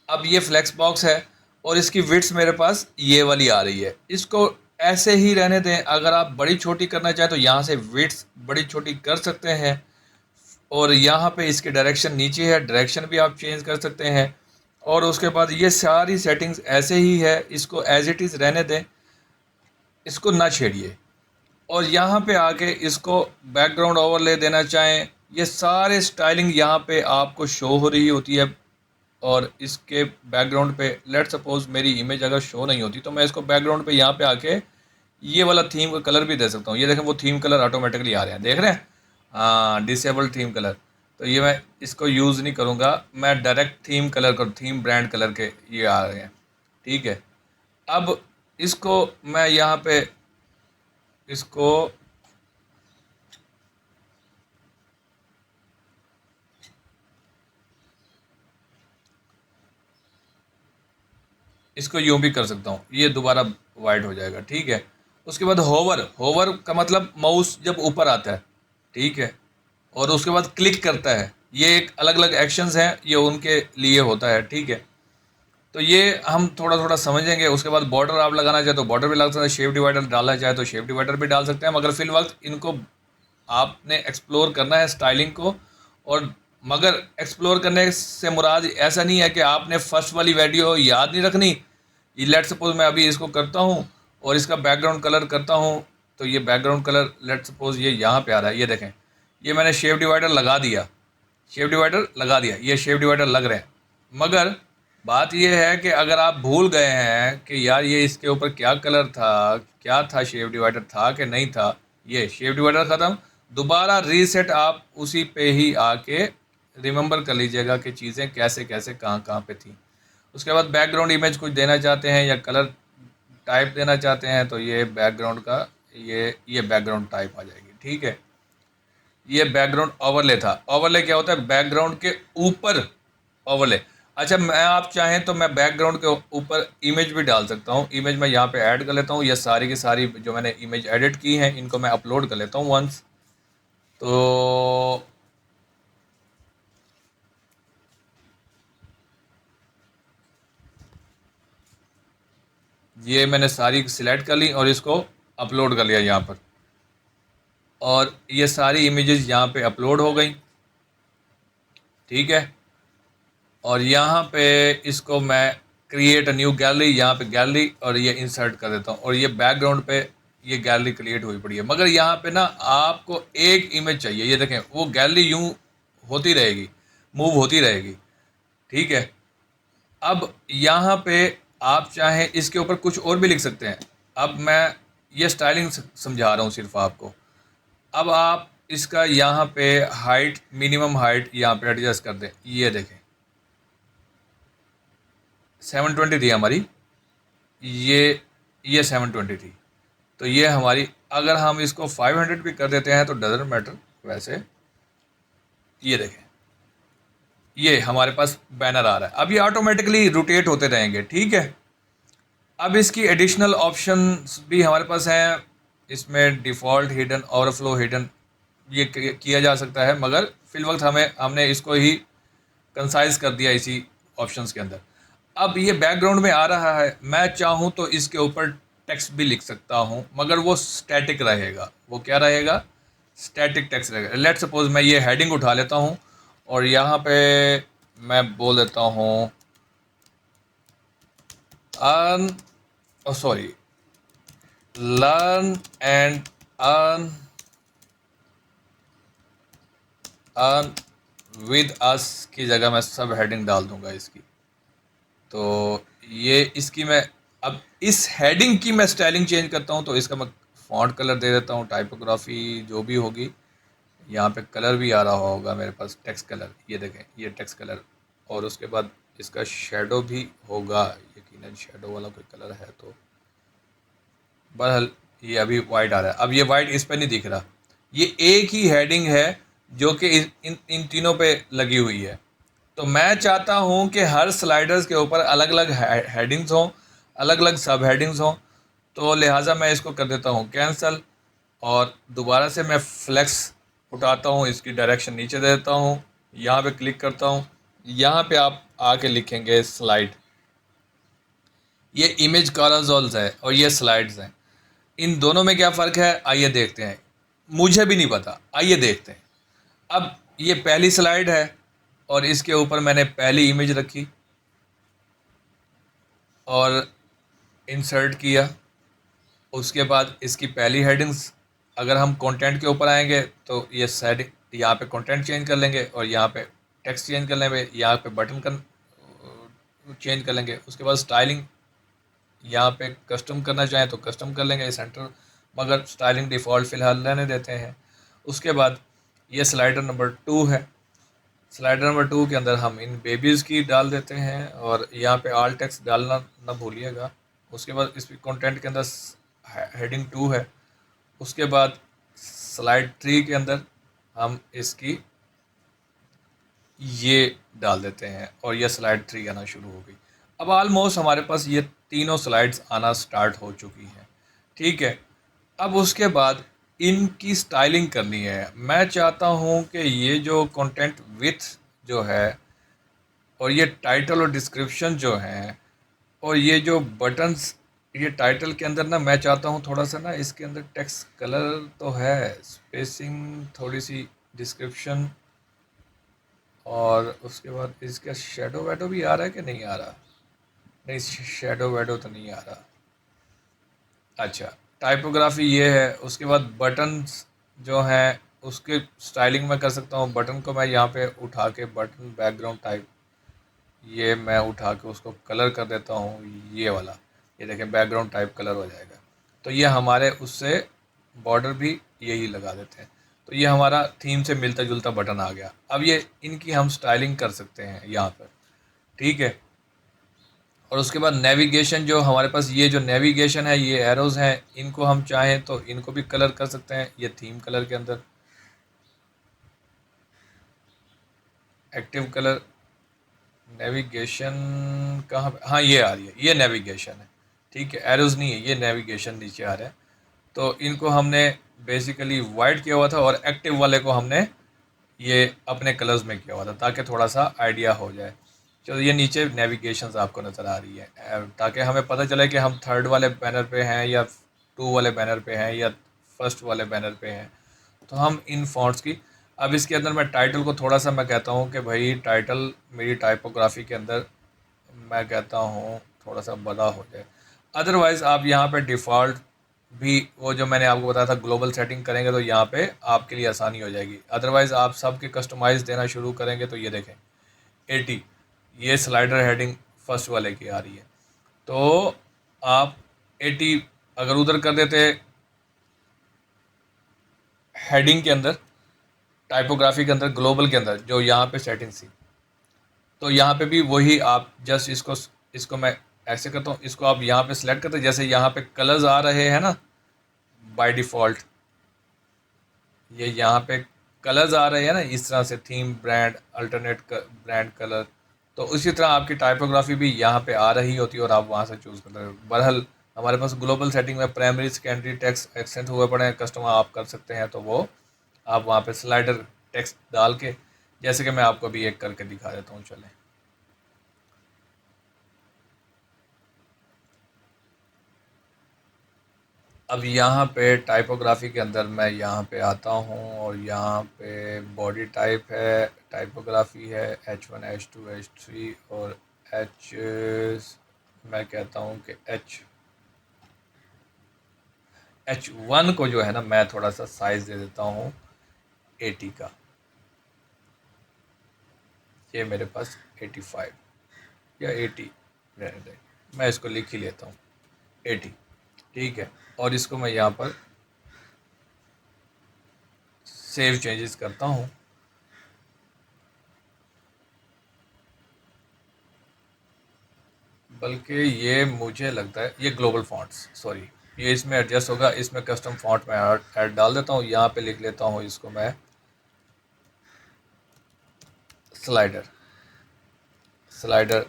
अब ये फ्लेक्स बॉक्स है और इसकी विड्थ मेरे पास ये वाली आ रही है। इसको ऐसे ही रहने दें। अगर आप बड़ी छोटी करना चाहें तो यहाँ से विड्थ बड़ी छोटी कर सकते हैं, और यहाँ पे इसकी डायरेक्शन नीचे है, डायरेक्शन भी आप चेंज कर सकते हैं। और उसके बाद ये सारी सेटिंग्स ऐसे ही है, इसको एज इट इज़ रहने दें, इसको ना छेड़िए। और यहाँ पे आके इसको बैकग्राउंड ओवरले देना चाहें, ये सारे स्टाइलिंग यहाँ पे आपको शो हो रही होती है। और इसके बैकग्राउंड पे लेट सपोज मेरी इमेज अगर शो नहीं होती तो मैं इसको बैकग्राउंड पे यहाँ पे आके ये वाला थीम का कलर भी दे सकता हूँ। ये देखें वो थीम कलर ऑटोमेटिकली आ रहे हैं, देख रहे हैं, हाँ, डिसेबल्ड थीम कलर। तो ये मैं इसको यूज़ नहीं करूँगा, मैं डायरेक्ट थीम कलर कर, थीम ब्रांड कलर के ये आ रहे हैं, ठीक है। अब इसको मैं यहाँ पे इसको इसको यूँ भी कर सकता हूँ, ये दोबारा वाइट हो जाएगा, ठीक है। उसके बाद होवर, होवर का मतलब माउस जब ऊपर आता है, ठीक है, और उसके बाद क्लिक करता है, ये एक अलग अलग एक्शंस हैं, ये उनके लिए होता है, ठीक है। तो ये हम थोड़ा थोड़ा समझेंगे। उसके बाद बॉर्डर आप लगाना चाहे तो बॉर्डर भी लगा सकते हैं, शेप डिवाइडर डालना चाहे तो शेप डिवाइडर भी डाल सकते हैं, मगर फिल वक्त इनको आपने एक्सप्लोर करना है स्टाइलिंग को। और मगर एक्सप्लोर करने से मुराद ऐसा नहीं है कि आपने फर्स्ट वाली वीडियो याद नहीं रखनी। ये लेट सपोज मैं अभी इसको करता हूँ और इसका बैकग्राउंड कलर करता हूँ, तो ये बैकग्राउंड कलर लेट सपोज ये यहाँ पे आ रहा है, ये देखें, ये मैंने शेप डिवाइडर लगा दिया, शेप डिवाइडर लगा दिया, ये शेप डिवाइडर लग रहे हैं। मगर बात ये है कि अगर आप भूल गए हैं कि यार ये इसके ऊपर क्या कलर था, क्या था, शेप डिवाइडर था कि नहीं था, ये शेप डिवाइडर ख़त्म, दोबारा रीसेट आप उसी पे ही आके रिमेंबर कर लीजिएगा कि चीज़ें कैसे कैसे कहाँ कहाँ पे थी। उसके बाद बैकग्राउंड इमेज कुछ देना चाहते हैं या कलर टाइप देना चाहते हैं तो ये बैकग्राउंड का ये बैकग्राउंड टाइप आ जाएगी, ठीक है। ये बैकग्राउंड ओवरले था। ओवरले क्या होता है? बैकग्राउंड के ऊपर ओवरले। अच्छा, मैं आप चाहें तो मैं बैकग्राउंड के ऊपर इमेज भी डाल सकता हूँ। इमेज मैं यहाँ पे ऐड कर लेता हूँ, ये सारी की सारी जो मैंने इमेज एडिट की हैं इनको मैं अपलोड कर लेता हूँ वंस। तो ये मैंने सारी सिलेक्ट कर ली और इसको अपलोड कर लिया यहाँ पर, और ये सारी इमेजेस यहाँ पे अपलोड हो गई, ठीक है। और यहाँ पे इसको मैं क्रिएट अ न्यू गैलरी, यहाँ पे गैलरी, और ये इंसर्ट कर देता हूँ, और ये बैकग्राउंड पे ये गैलरी क्रिएट हुई पड़ी है। मगर यहाँ पे ना आपको एक इमेज चाहिए, ये देखें वो गैलरी यूँ होती रहेगी, मूव होती रहेगी, ठीक है। अब यहाँ पे आप चाहें इसके ऊपर कुछ और भी लिख सकते हैं। अब मैं ये स्टाइलिंग समझा रहा हूँ सिर्फ आपको। अब आप इसका यहाँ पे हाइट, मिनिमम हाइट यहाँ पे एडजस्ट कर दें, ये देखें 720 थी हमारी, ये 720 थी, तो ये हमारी, अगर हम इसको 500 भी कर देते हैं तो डजेंट मैटर। वैसे ये देखें, ये हमारे पास बैनर आ रहा है। अब ये ऑटोमेटिकली रोटेट होते रहेंगे, ठीक है। अब इसकी एडिशनल ऑप्शंस भी हमारे पास हैं। इसमें डिफ़ॉल्ट हिडन, ओवरफ्लो हिडन, ये किया जा सकता है, मगर फिल वक्त हमने इसको ही कंसाइज कर दिया इसी ऑप्शंस के अंदर। अब ये बैकग्राउंड में आ रहा है, मैं चाहूँ तो इसके ऊपर टेक्स्ट भी लिख सकता हूँ, मगर वो स्टैटिक रहेगा। वो क्या रहेगा? स्टैटिक टेक्स्ट रहेगा। लेट सपोज मैं ये हेडिंग उठा लेता हूँ और यहाँ पे मैं बोल देता हूँ earn, sorry, learn and earn earn with us की जगह मैं सब हेडिंग डाल दूंगा इसकी। तो ये इसकी मैं, अब इस हेडिंग की मैं स्टाइलिंग चेंज करता हूँ तो इसका मैं फॉन्ट कलर दे देता हूँ, टाइपोग्राफी जो भी होगी। यहाँ पे कलर भी आ रहा होगा मेरे पास, टेक्स्ट कलर, ये देखें ये टेक्स्ट कलर। और उसके बाद इसका शेडो भी होगा, यकीनन शेडो वाला कोई कलर है तो बहरहाल ये अभी वाइट आ रहा है। अब ये वाइट इस पे नहीं दिख रहा, ये एक ही हेडिंग है जो कि इन इन तीनों पे लगी हुई है। तो मैं चाहता हूँ कि हर स्लाइडर्स के ऊपर अलग अलग हेडिंग्स हों, अलग अलग सब हेडिंग्स हों। तो लिहाजा मैं इसको कर देता हूँ कैंसल, और दोबारा से मैं फ्लेक्स उठाता हूँ, इसकी डायरेक्शन नीचे दे देता हूँ, यहाँ पे क्लिक करता हूँ। यहाँ पे आप आके लिखेंगे स्लाइड। ये इमेज काराजोल्स है और ये स्लाइड्स हैं। इन दोनों में क्या फ़र्क है, आइए देखते हैं। मुझे भी नहीं पता, आइए देखते हैं। अब ये पहली स्लाइड है और इसके ऊपर मैंने पहली इमेज रखी और इंसर्ट किया। उसके बाद इसकी पहली हेडिंग्स, अगर हम कंटेंट के ऊपर आएंगे तो ये सेड यहाँ पे कंटेंट चेंज कर लेंगे और यहाँ पे टेक्स्ट चेंज कर लेंगे, यहाँ पे बटन कर चेंज कर लेंगे। उसके बाद स्टाइलिंग, यहाँ पे कस्टम करना चाहें तो कस्टम कर लेंगे सेंटर, मगर स्टाइलिंग डिफ़ॉल्ट फ़िलहाल रहने देते हैं। उसके बाद ये स्लाइडर नंबर 2 है। स्लाइडर नंबर 2 के अंदर हम इन बेबीज़ की डाल देते हैं और यहाँ पे ऑल टेक्स्ट डालना ना भूलिएगा। उसके बाद इस कंटेंट के अंदर हेडिंग 2 है। उसके बाद स्लाइड 3 के अंदर हम इसकी ये डाल देते हैं और ये स्लाइड 3 आना शुरू हो गई। अब ऑलमोस्ट हमारे पास ये तीनों स्लाइड्स आना स्टार्ट हो चुकी हैं, ठीक है। अब उसके बाद इनकी स्टाइलिंग करनी है। मैं चाहता हूँ कि ये जो कंटेंट विथ जो है और ये टाइटल और डिस्क्रिप्शन जो हैं और ये जो बटन्स, ये टाइटल के अंदर ना मैं चाहता हूँ थोड़ा सा ना इसके अंदर टेक्स्ट कलर तो है, स्पेसिंग थोड़ी सी, डिस्क्रिप्शन, और उसके बाद इसका शेडो वेडो भी आ रहा है कि नहीं आ रहा। नहीं, शेडो वेडो तो नहीं आ रहा। अच्छा, टाइपोग्राफी ये है। उसके बाद बटन्स जो हैं उसके स्टाइलिंग में कर सकता हूँ। बटन को मैं यहाँ पे उठा के बटन बैकग्राउंड टाइप, ये मैं उठा के उसको कलर कर देता हूँ ये वाला। ये देखें बैकग्राउंड टाइप कलर हो जाएगा। तो ये हमारे उससे बॉर्डर भी यही लगा देते हैं। तो ये हमारा थीम से मिलता जुलता बटन आ गया। अब ये इनकी हम स्टाइलिंग कर सकते हैं यहाँ पर, ठीक है। और उसके बाद नेविगेशन, जो हमारे पास ये जो नेविगेशन है, ये एरोज़ हैं, इनको हम चाहें तो इनको भी कलर कर सकते हैं। ये थीम कलर के अंदर एक्टिव कलर, नेविगेशन कहाँ पे, हाँ ये आ रही है, ये नेविगेशन है, ठीक है। एरोज़ नहीं है, ये नेविगेशन नीचे आ रहा है। तो इनको हमने बेसिकली वाइट किया हुआ था और एक्टिव वाले को हमने ये अपने कलर्स में किया हुआ था ताकि थोड़ा सा आइडिया हो जाए। चलो ये नीचे नेविगेशंस आपको नज़र आ रही है, ताकि हमें पता चले कि हम थर्ड वाले बैनर पे हैं या 2 वाले बैनर पे हैं या फर्स्ट वाले बैनर पे हैं। तो हम इन फ़ॉन्ट्स की, अब इसके अंदर मैं टाइटल को थोड़ा सा मैं कहता हूँ कि भाई टाइटल मेरी टाइपोग्राफी के अंदर मैं कहता हूँ थोड़ा सा बड़ा हो जाए। अदरवाइज़ आप यहाँ पे डिफ़ॉल्ट भी, वो जो मैंने आपको बताया था ग्लोबल सेटिंग करेंगे तो यहाँ पे आपके लिए आसानी हो जाएगी। अदरवाइज़ आप सब के कस्टमाइज़ देना शुरू करेंगे तो ये देखें 80, ये स्लाइडर हेडिंग फर्स्ट वाले की आ रही है। तो आप 80 अगर उधर कर देते हेडिंग के अंदर, टाइपोग्राफी के अंदर, ग्लोबल के अंदर जो यहाँ पे सेटिंग थी, तो यहाँ पे भी वही आप जस्ट इसको मैं ऐसे करता हूँ, इसको आप यहाँ पे सिलेक्ट करते हैं, जैसे यहाँ पे कलर्स आ रहे हैं ना बाय डिफ़ॉल्ट, ये यहाँ पे कलर्स आ रहे हैं ना इस तरह से, theme brand alternate brand colour. तो उसी तरह आपकी टाइपोग्राफी भी यहाँ पे आ रही होती है और आप वहाँ से चूज़ करते हैं। बहरहाल हमारे पास ग्लोबल सेटिंग में प्राइमरी सेकेंडरी टेक्स्ट एक्सेंट हुए पड़े हैं, कस्टमर आप कर सकते हैं, तो वो आप वहाँ पे स्लाइडर टेक्स्ट डाल के, जैसे कि मैं आपको अभी एक करके दिखा देता हूँ, चलें। अब यहाँ पे टाइपोग्राफी के अंदर मैं यहाँ पे आता हूँ और यहाँ पे बॉडी टाइप है, टाइपोग्राफी है, H1 H2 H3 और H, मैं कहता हूँ कि H1 को जो है ना मैं थोड़ा सा साइज़ दे देता हूँ 80 का। ये मेरे पास 85 या 80 रहने दें, मैं इसको लिख ही लेता हूँ 80, ठीक है। और इसको मैं यहाँ पर सेव चेंजेस करता हूँ। बल्कि ये मुझे लगता है ये ग्लोबल फॉन्ट्स, सॉरी, ये इसमें एडजस्ट होगा। इसमें कस्टम फॉन्ट में ऐड डाल देता हूँ, यहाँ पे लिख लेता हूँ इसको मैं स्लाइडर, स्लाइडर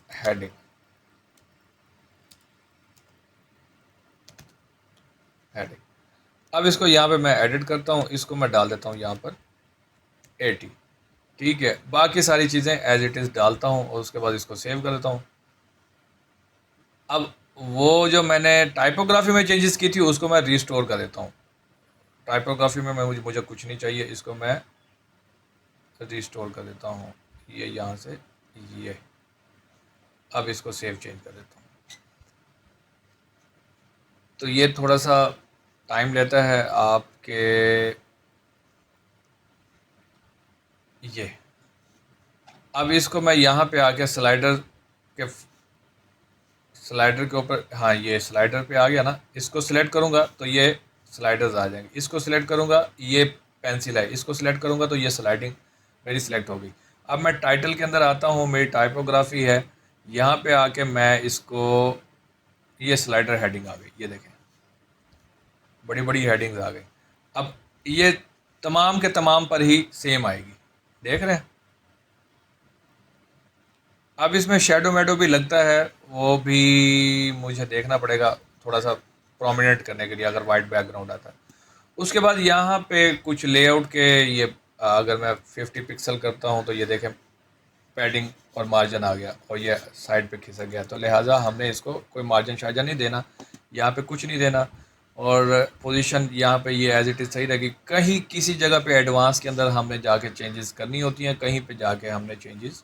हेडिंग। हेडिंग अब इसको यहाँ पे मैं एडिट करता हूँ, इसको मैं डाल देता हूँ यहाँ पर 80। ठीक है, बाकी सारी चीज़ें एज इट इज़ डालता हूँ और उसके बाद इसको सेव कर देता हूँ। अब वो जो मैंने टाइपोग्राफी में चेंजेस की थी उसको मैं रिस्टोर कर देता हूँ। टाइपोग्राफी में मुझे कुछ नहीं चाहिए, इसको मैं रिस्टोर कर देता हूँ। ये यहाँ से ये, अब इसको सेव चेंज कर देता हूँ। तो ये थोड़ा सा टाइम लेता है आपके, ये अब इसको मैं यहाँ पे आके के स्लाइडर के ऊपर, हाँ ये स्लाइडर पे आ गया ना, इसको सिलेक्ट करूँगा तो ये स्लाइडर्स आ जाएंगे। इसको सिलेक्ट करूँगा, ये पेंसिल है, इसको सिलेक्ट करूँगा तो ये स्लाइडिंग मेरी सिलेक्ट हो गई। अब मैं टाइटल के अंदर आता हूँ, मेरी टाइपोग्राफी है, यहाँ पे आके मैं इसको, ये स्लाइडर हेडिंग आ गई, ये देखें बड़ी बड़ी हेडिंग्स आ गई। अब ये तमाम के तमाम पर ही सेम आएगी, देख रहे हैं। अब इसमें शेडो मेडो भी लगता है, वो भी मुझे देखना पड़ेगा थोड़ा सा प्रोमिनेंट करने के लिए, अगर वाइट बैकग्राउंड आता है। उसके बाद यहाँ पे कुछ लेआउट के ये, अगर मैं 50 पिक्सल करता हूँ तो ये देखें पैडिंग और मार्जिन आ गया और ये साइड पे खिसक गया। तो लिहाजा हमने इसको कोई मार्जिन शार्जन नहीं देना, यहाँ पे कुछ नहीं देना, और पोजीशन यहाँ पे ये एज इट इज़ सही रहेगी। कहीं किसी जगह पे एडवांस के अंदर हमने जाके चेंजेस करनी होती हैं, कहीं पे जाके हमने चेंजेस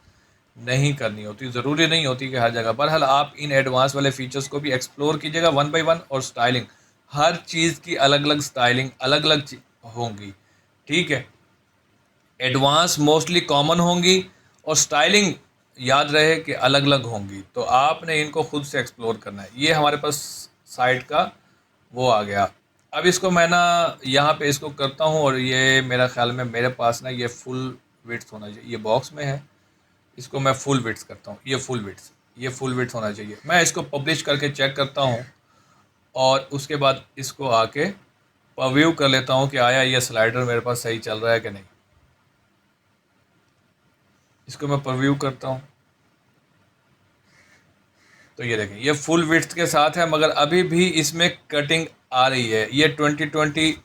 नहीं करनी होती, ज़रूरी नहीं होती कि हर जगह। बहरहाल आप इन एडवांस वाले फीचर्स को भी एक्सप्लोर कीजिएगा वन बाय वन। और स्टाइलिंग, हर चीज़ की अलग अलग स्टाइलिंग अलग अलग होंगी, ठीक है। एडवांस मोस्टली कॉमन होंगी और स्टाइलिंग याद रहे कि अलग अलग होंगी। तो आपने इनको खुद से एक्सप्लोर करना है। ये हमारे पास साइट का वो आ गया। अब इसको मैं ना यहाँ पे इसको करता हूँ और ये मेरा ख्याल में मेरे पास ना ये फुल विड्थ होना चाहिए, ये बॉक्स में है, इसको मैं फुल विड्थ करता हूँ। ये फुल विड्थ होना चाहिए। मैं इसको पब्लिश करके चेक करता हूँ और उसके बाद इसको आके परव्यू कर लेता हूँ कि आया ये स्लाइडर मेरे पास सही चल रहा है कि नहीं। इसको मैं परव्यू करता हूँ तो ये देखें ये फुल विड्थ के साथ है, मगर अभी भी इसमें कटिंग आ रही है। ये 2020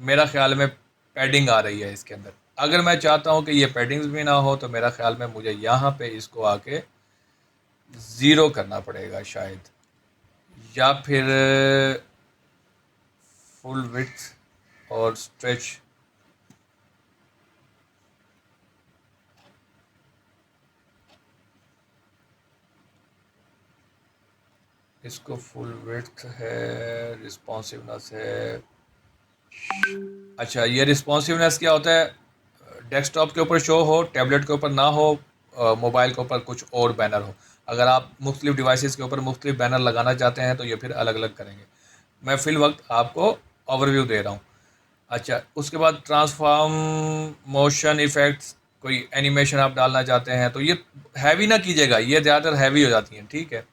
मेरा ख्याल में पैडिंग आ रही है इसके अंदर। अगर मैं चाहता हूँ कि ये पैडिंग्स भी ना हो तो मेरा ख्याल में मुझे यहाँ पे इसको आके ज़ीरो करना पड़ेगा शायद, या फिर फुल विड्थ और स्ट्रेच। इसको फुल विड्थ है, रिस्पॉन्सिवनेस है। अच्छा, ये रिस्पॉन्सिवनेस क्या होता है? डेस्कटॉप के ऊपर शो हो, टैबलेट के ऊपर ना हो, मोबाइल के ऊपर कुछ और बैनर हो। अगर आप मुख्तलिफ डिवाइसेस के ऊपर मुख्तलिफ बैनर लगाना चाहते हैं तो ये फिर अलग अलग करेंगे। मैं फ़िल वक्त आपको ओवरव्यू दे रहा हूँ। अच्छा, उसके बाद ट्रांसफॉर्म, मोशन इफ़ेक्ट्स, कोई एनिमेशन आप डालना चाहते हैं तो ये हैवी ना कीजिएगा, ये ज़्यादातर हैवी हो जाती हैं, ठीक है।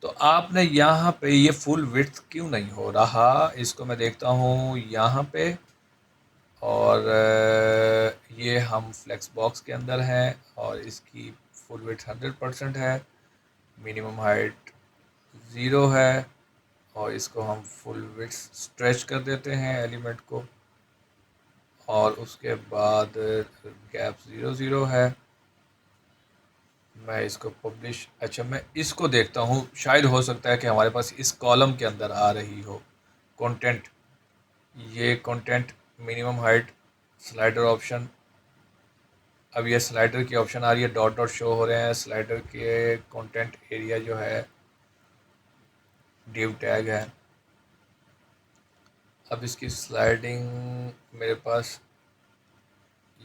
तो आपने यहाँ पे ये फुल विड्थ क्यों नहीं हो रहा, इसको मैं देखता हूँ यहाँ पे। और ये हम फ्लेक्स बॉक्स के अंदर हैं और इसकी फुल विड्थ 100% है, मिनिमम हाइट 0 है, और इसको हम फुल विड्थ स्ट्रेच कर देते हैं एलिमेंट को, और उसके बाद गैप 0 है। मैं इसको पब्लिश, अच्छा मैं इसको देखता हूँ, शायद हो सकता है कि हमारे पास इस कॉलम के अंदर आ रही हो कंटेंट। ये content minimum height slider option, अब ये स्लाइडर की ऑप्शन आ रही है, डॉट डॉट शो हो रहे हैं। स्लाइडर के कंटेंट एरिया जो है डिव टैग है। अब इसकी स्लाइडिंग मेरे पास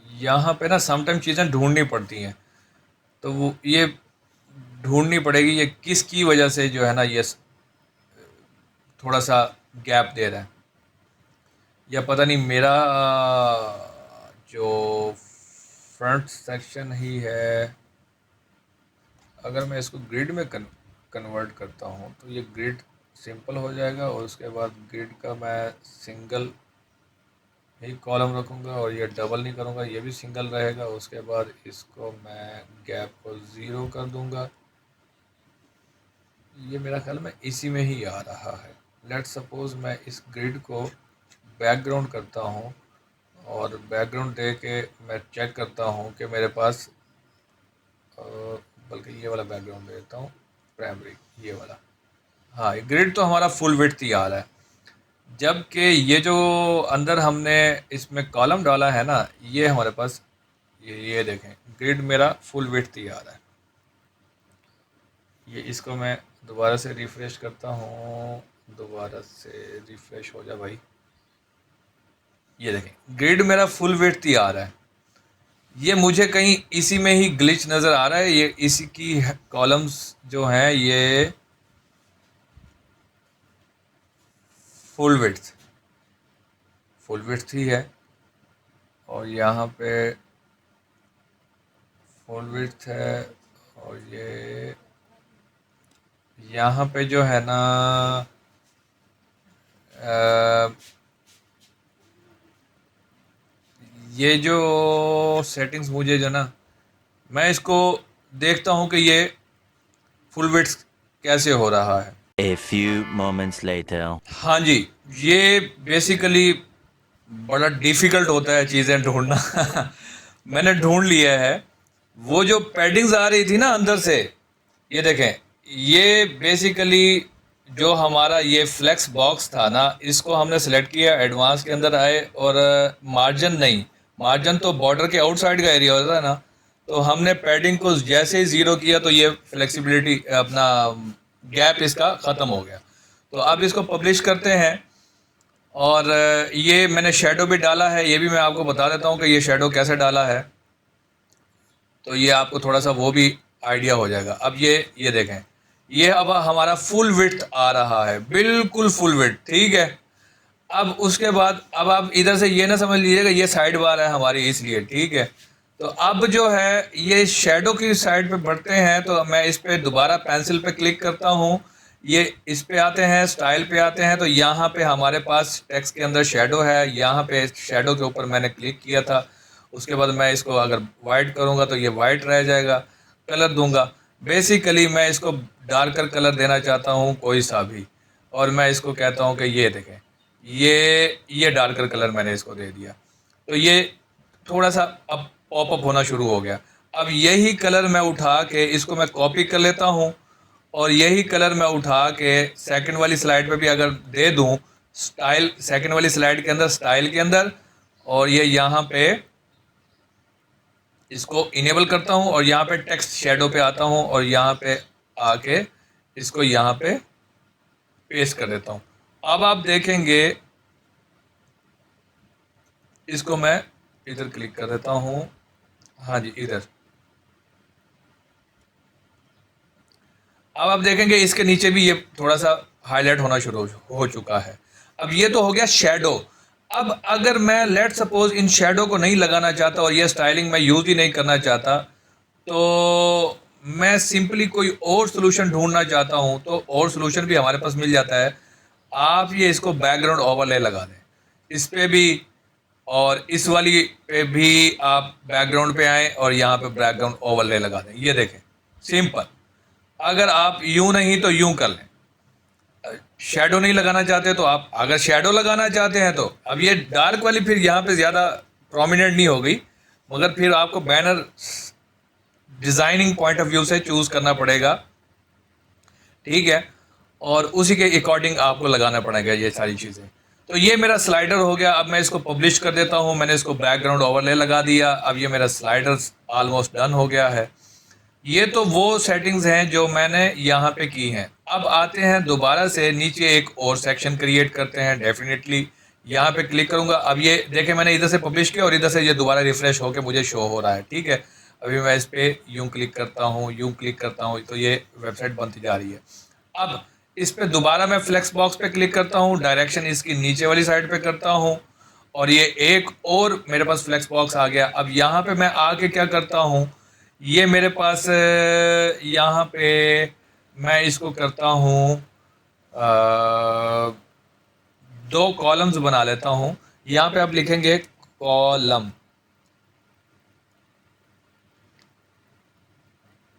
यहाँ पे ना समटाइम चीज़ें ढूंढनी पड़ती हैं, तो वो ये ढूंढनी पड़ेगी ये किसकी वजह से जो है ना ये थोड़ा सा गैप दे रहा है, या पता नहीं मेरा जो फ्रंट सेक्शन ही है। अगर मैं इसको ग्रिड में कन्वर्ट करता हूँ तो ये ग्रिड सिंपल हो जाएगा। और उसके बाद ग्रिड का मैं सिंगल ही कॉलम रखूँगा और ये डबल नहीं करूँगा, ये भी सिंगल रहेगा। उसके बाद इसको मैं गैप को 0 कर दूँगा। ये मेरा ख्याल में इसी में ही आ रहा है। लेट सपोज़ मैं इस ग्रिड को बैकग्राउंड करता हूँ और बैकग्राउंड दे के मैं चेक करता हूँ कि मेरे पास बल्कि ये वाला बैकग्राउंड देता हूँ, प्राइमरी ये वाला। हाँ, ग्रिड तो हमारा फुल विड्थ ही आ रहा है, जबकि ये जो अंदर हमने इसमें कॉलम डाला है ना, ये हमारे पास ये देखें ग्रिड मेरा फुल विड्थ ही आ रहा है। ये इसको मैं दोबारा से रिफ़्रेश करता हूँ, दोबारा से रिफ़्रेश हो जा भाई। ये देखें ग्रिड मेरा फुल विड्थ ही आ रहा है। ये मुझे कहीं इसी में ही ग्लिच नज़र आ रहा है। ये इसी की कॉलम्स जो हैं ये फुल विड्थ ही है और यहाँ पे फुल विड्थ है। और ये यहाँ पे जो है ना ये जो सेटिंग्स मुझे जो ना, मैं इसको देखता हूँ कि ये फुल विड्थ कैसे हो रहा है। A few moments later. हाँ जी, ये बेसिकली बड़ा डिफ़िकल्ट होता है चीज़ें ढूंढना। मैंने ढूंढ लिया है। वो जो पैडिंग्स आ रही थी ना अंदर से, ये देखें, ये बेसिकली जो हमारा ये फ्लेक्स बॉक्स था ना, इसको हमने सेलेक्ट किया, एडवांस के अंदर आए और मार्जिन नहीं, मार्जिन तो बॉर्डर के आउटसाइड का एरिया होता है ना, तो हमने पैडिंग को जैसे ही 0 किया तो ये फ्लेक्सिबिलिटी अपना गैप इसका ख़त्म हो गया। तो अब इसको पब्लिश करते हैं और ये मैंने शेडो भी डाला है, ये भी मैं आपको बता देता हूँ कि ये शेडो कैसे डाला है, तो ये आपको थोड़ा सा वो भी आइडिया हो जाएगा। अब ये देखें, ये अब हमारा फुल विड्थ आ रहा है, बिल्कुल फुल विड्थ, ठीक है। अब उसके बाद अब आप इधर से ये ना समझ लीजिएगा ये साइड बार है हमारी इसलिए, ठीक है। तो अब जो है ये शेडो की साइड पे बढ़ते हैं, तो मैं इस पे दोबारा पेंसिल पे क्लिक करता हूँ, ये इस पे आते हैं, स्टाइल पे आते हैं, तो यहाँ पे हमारे पास टेक्स्ट के अंदर शेडो है। यहाँ पे शेडो के ऊपर मैंने क्लिक किया था। उसके बाद मैं इसको अगर वाइट करूँगा तो ये वाइट रह जाएगा। कलर दूंगा, बेसिकली मैं इसको डार्कर कलर देना चाहता हूँ कोई सा भी, और मैं इसको कहता हूँ कि ये देखें, ये डार्कर कलर मैंने इसको दे दिया, तो ये थोड़ा सा अब पॉपअप होना शुरू हो गया। अब यही कलर मैं उठा के इसको मैं कॉपी कर लेता हूँ और यही कलर मैं उठा के सेकंड वाली स्लाइड पे भी अगर दे दूँ, स्टाइल सेकंड वाली स्लाइड के अंदर, स्टाइल के अंदर, और ये यहाँ पे इसको इनेबल करता हूँ और यहाँ पे टेक्स्ट शेडो पे आता हूँ और यहाँ पे आके इसको यहाँ पे पेस्ट कर देता हूँ। अब आप देखेंगे इसको मैं इधर क्लिक कर देता हूँ, हाँ जी इधर। अब आप देखेंगे इसके नीचे भी ये थोड़ा सा हाईलाइट होना शुरू हो चुका है। अब ये तो हो गया शेडो। अब अगर मैं लेट सपोज इन शेडो को नहीं लगाना चाहता और ये स्टाइलिंग मैं यूज़ ही नहीं करना चाहता, तो मैं सिंपली कोई और सोल्यूशन ढूंढना चाहता हूँ, तो और सोल्यूशन भी हमारे पास मिल जाता है। आप ये इसको बैकग्राउंड ओवरले लगा दें इस पे भी, और इस वाली पे भी आप बैकग्राउंड पे आएँ और यहाँ पे बैकग्राउंड ओवरले लगा दें। ये देखें सिंपल। अगर आप यूं नहीं तो यूं कर लें। शेडो नहीं लगाना चाहते तो आप अगर शेडो लगाना चाहते हैं तो अब ये डार्क वाली फिर यहाँ पे ज़्यादा प्रोमिनेंट नहीं हो गई, मगर फिर आपको banner designing point of view से चूज़ करना पड़ेगा, ठीक है, और उसी के अकॉर्डिंग आपको लगाना पड़ेगा ये सारी चीज़ें। तो ये मेरा स्लाइडर हो गया। अब मैं इसको पब्लिश कर देता हूँ, मैंने इसको बैकग्राउंड ओवरले लगा दिया। अब ये मेरा स्लाइडर ऑलमोस्ट डन हो गया है। ये तो वो सेटिंग्स हैं जो मैंने यहाँ पे की हैं। अब आते हैं दोबारा से नीचे एक और सेक्शन क्रिएट करते हैं। डेफिनेटली यहाँ पे क्लिक करूँगा। अब ये देखें मैंने इधर से पब्लिश किया और इधर से ये दोबारा रिफ़्रेश होकर मुझे शो हो रहा है, ठीक है। अभी मैं इस पर यूँ क्लिक करता हूँ, यूँ क्लिक करता हूँ, तो ये वेबसाइट बनती जा रही है। अब इस पर दोबारा मैं फ्लेक्स बॉक्स पे क्लिक करता हूँ, डायरेक्शन इसकी नीचे वाली साइड पे करता हूँ और ये एक और मेरे पास फ्लेक्स बॉक्स आ गया। अब यहाँ पे मैं आके क्या करता हूँ, ये मेरे पास यहाँ पे मैं इसको करता हूँ दो कॉलम्स बना लेता हूँ। यहाँ पे आप लिखेंगे कॉलम।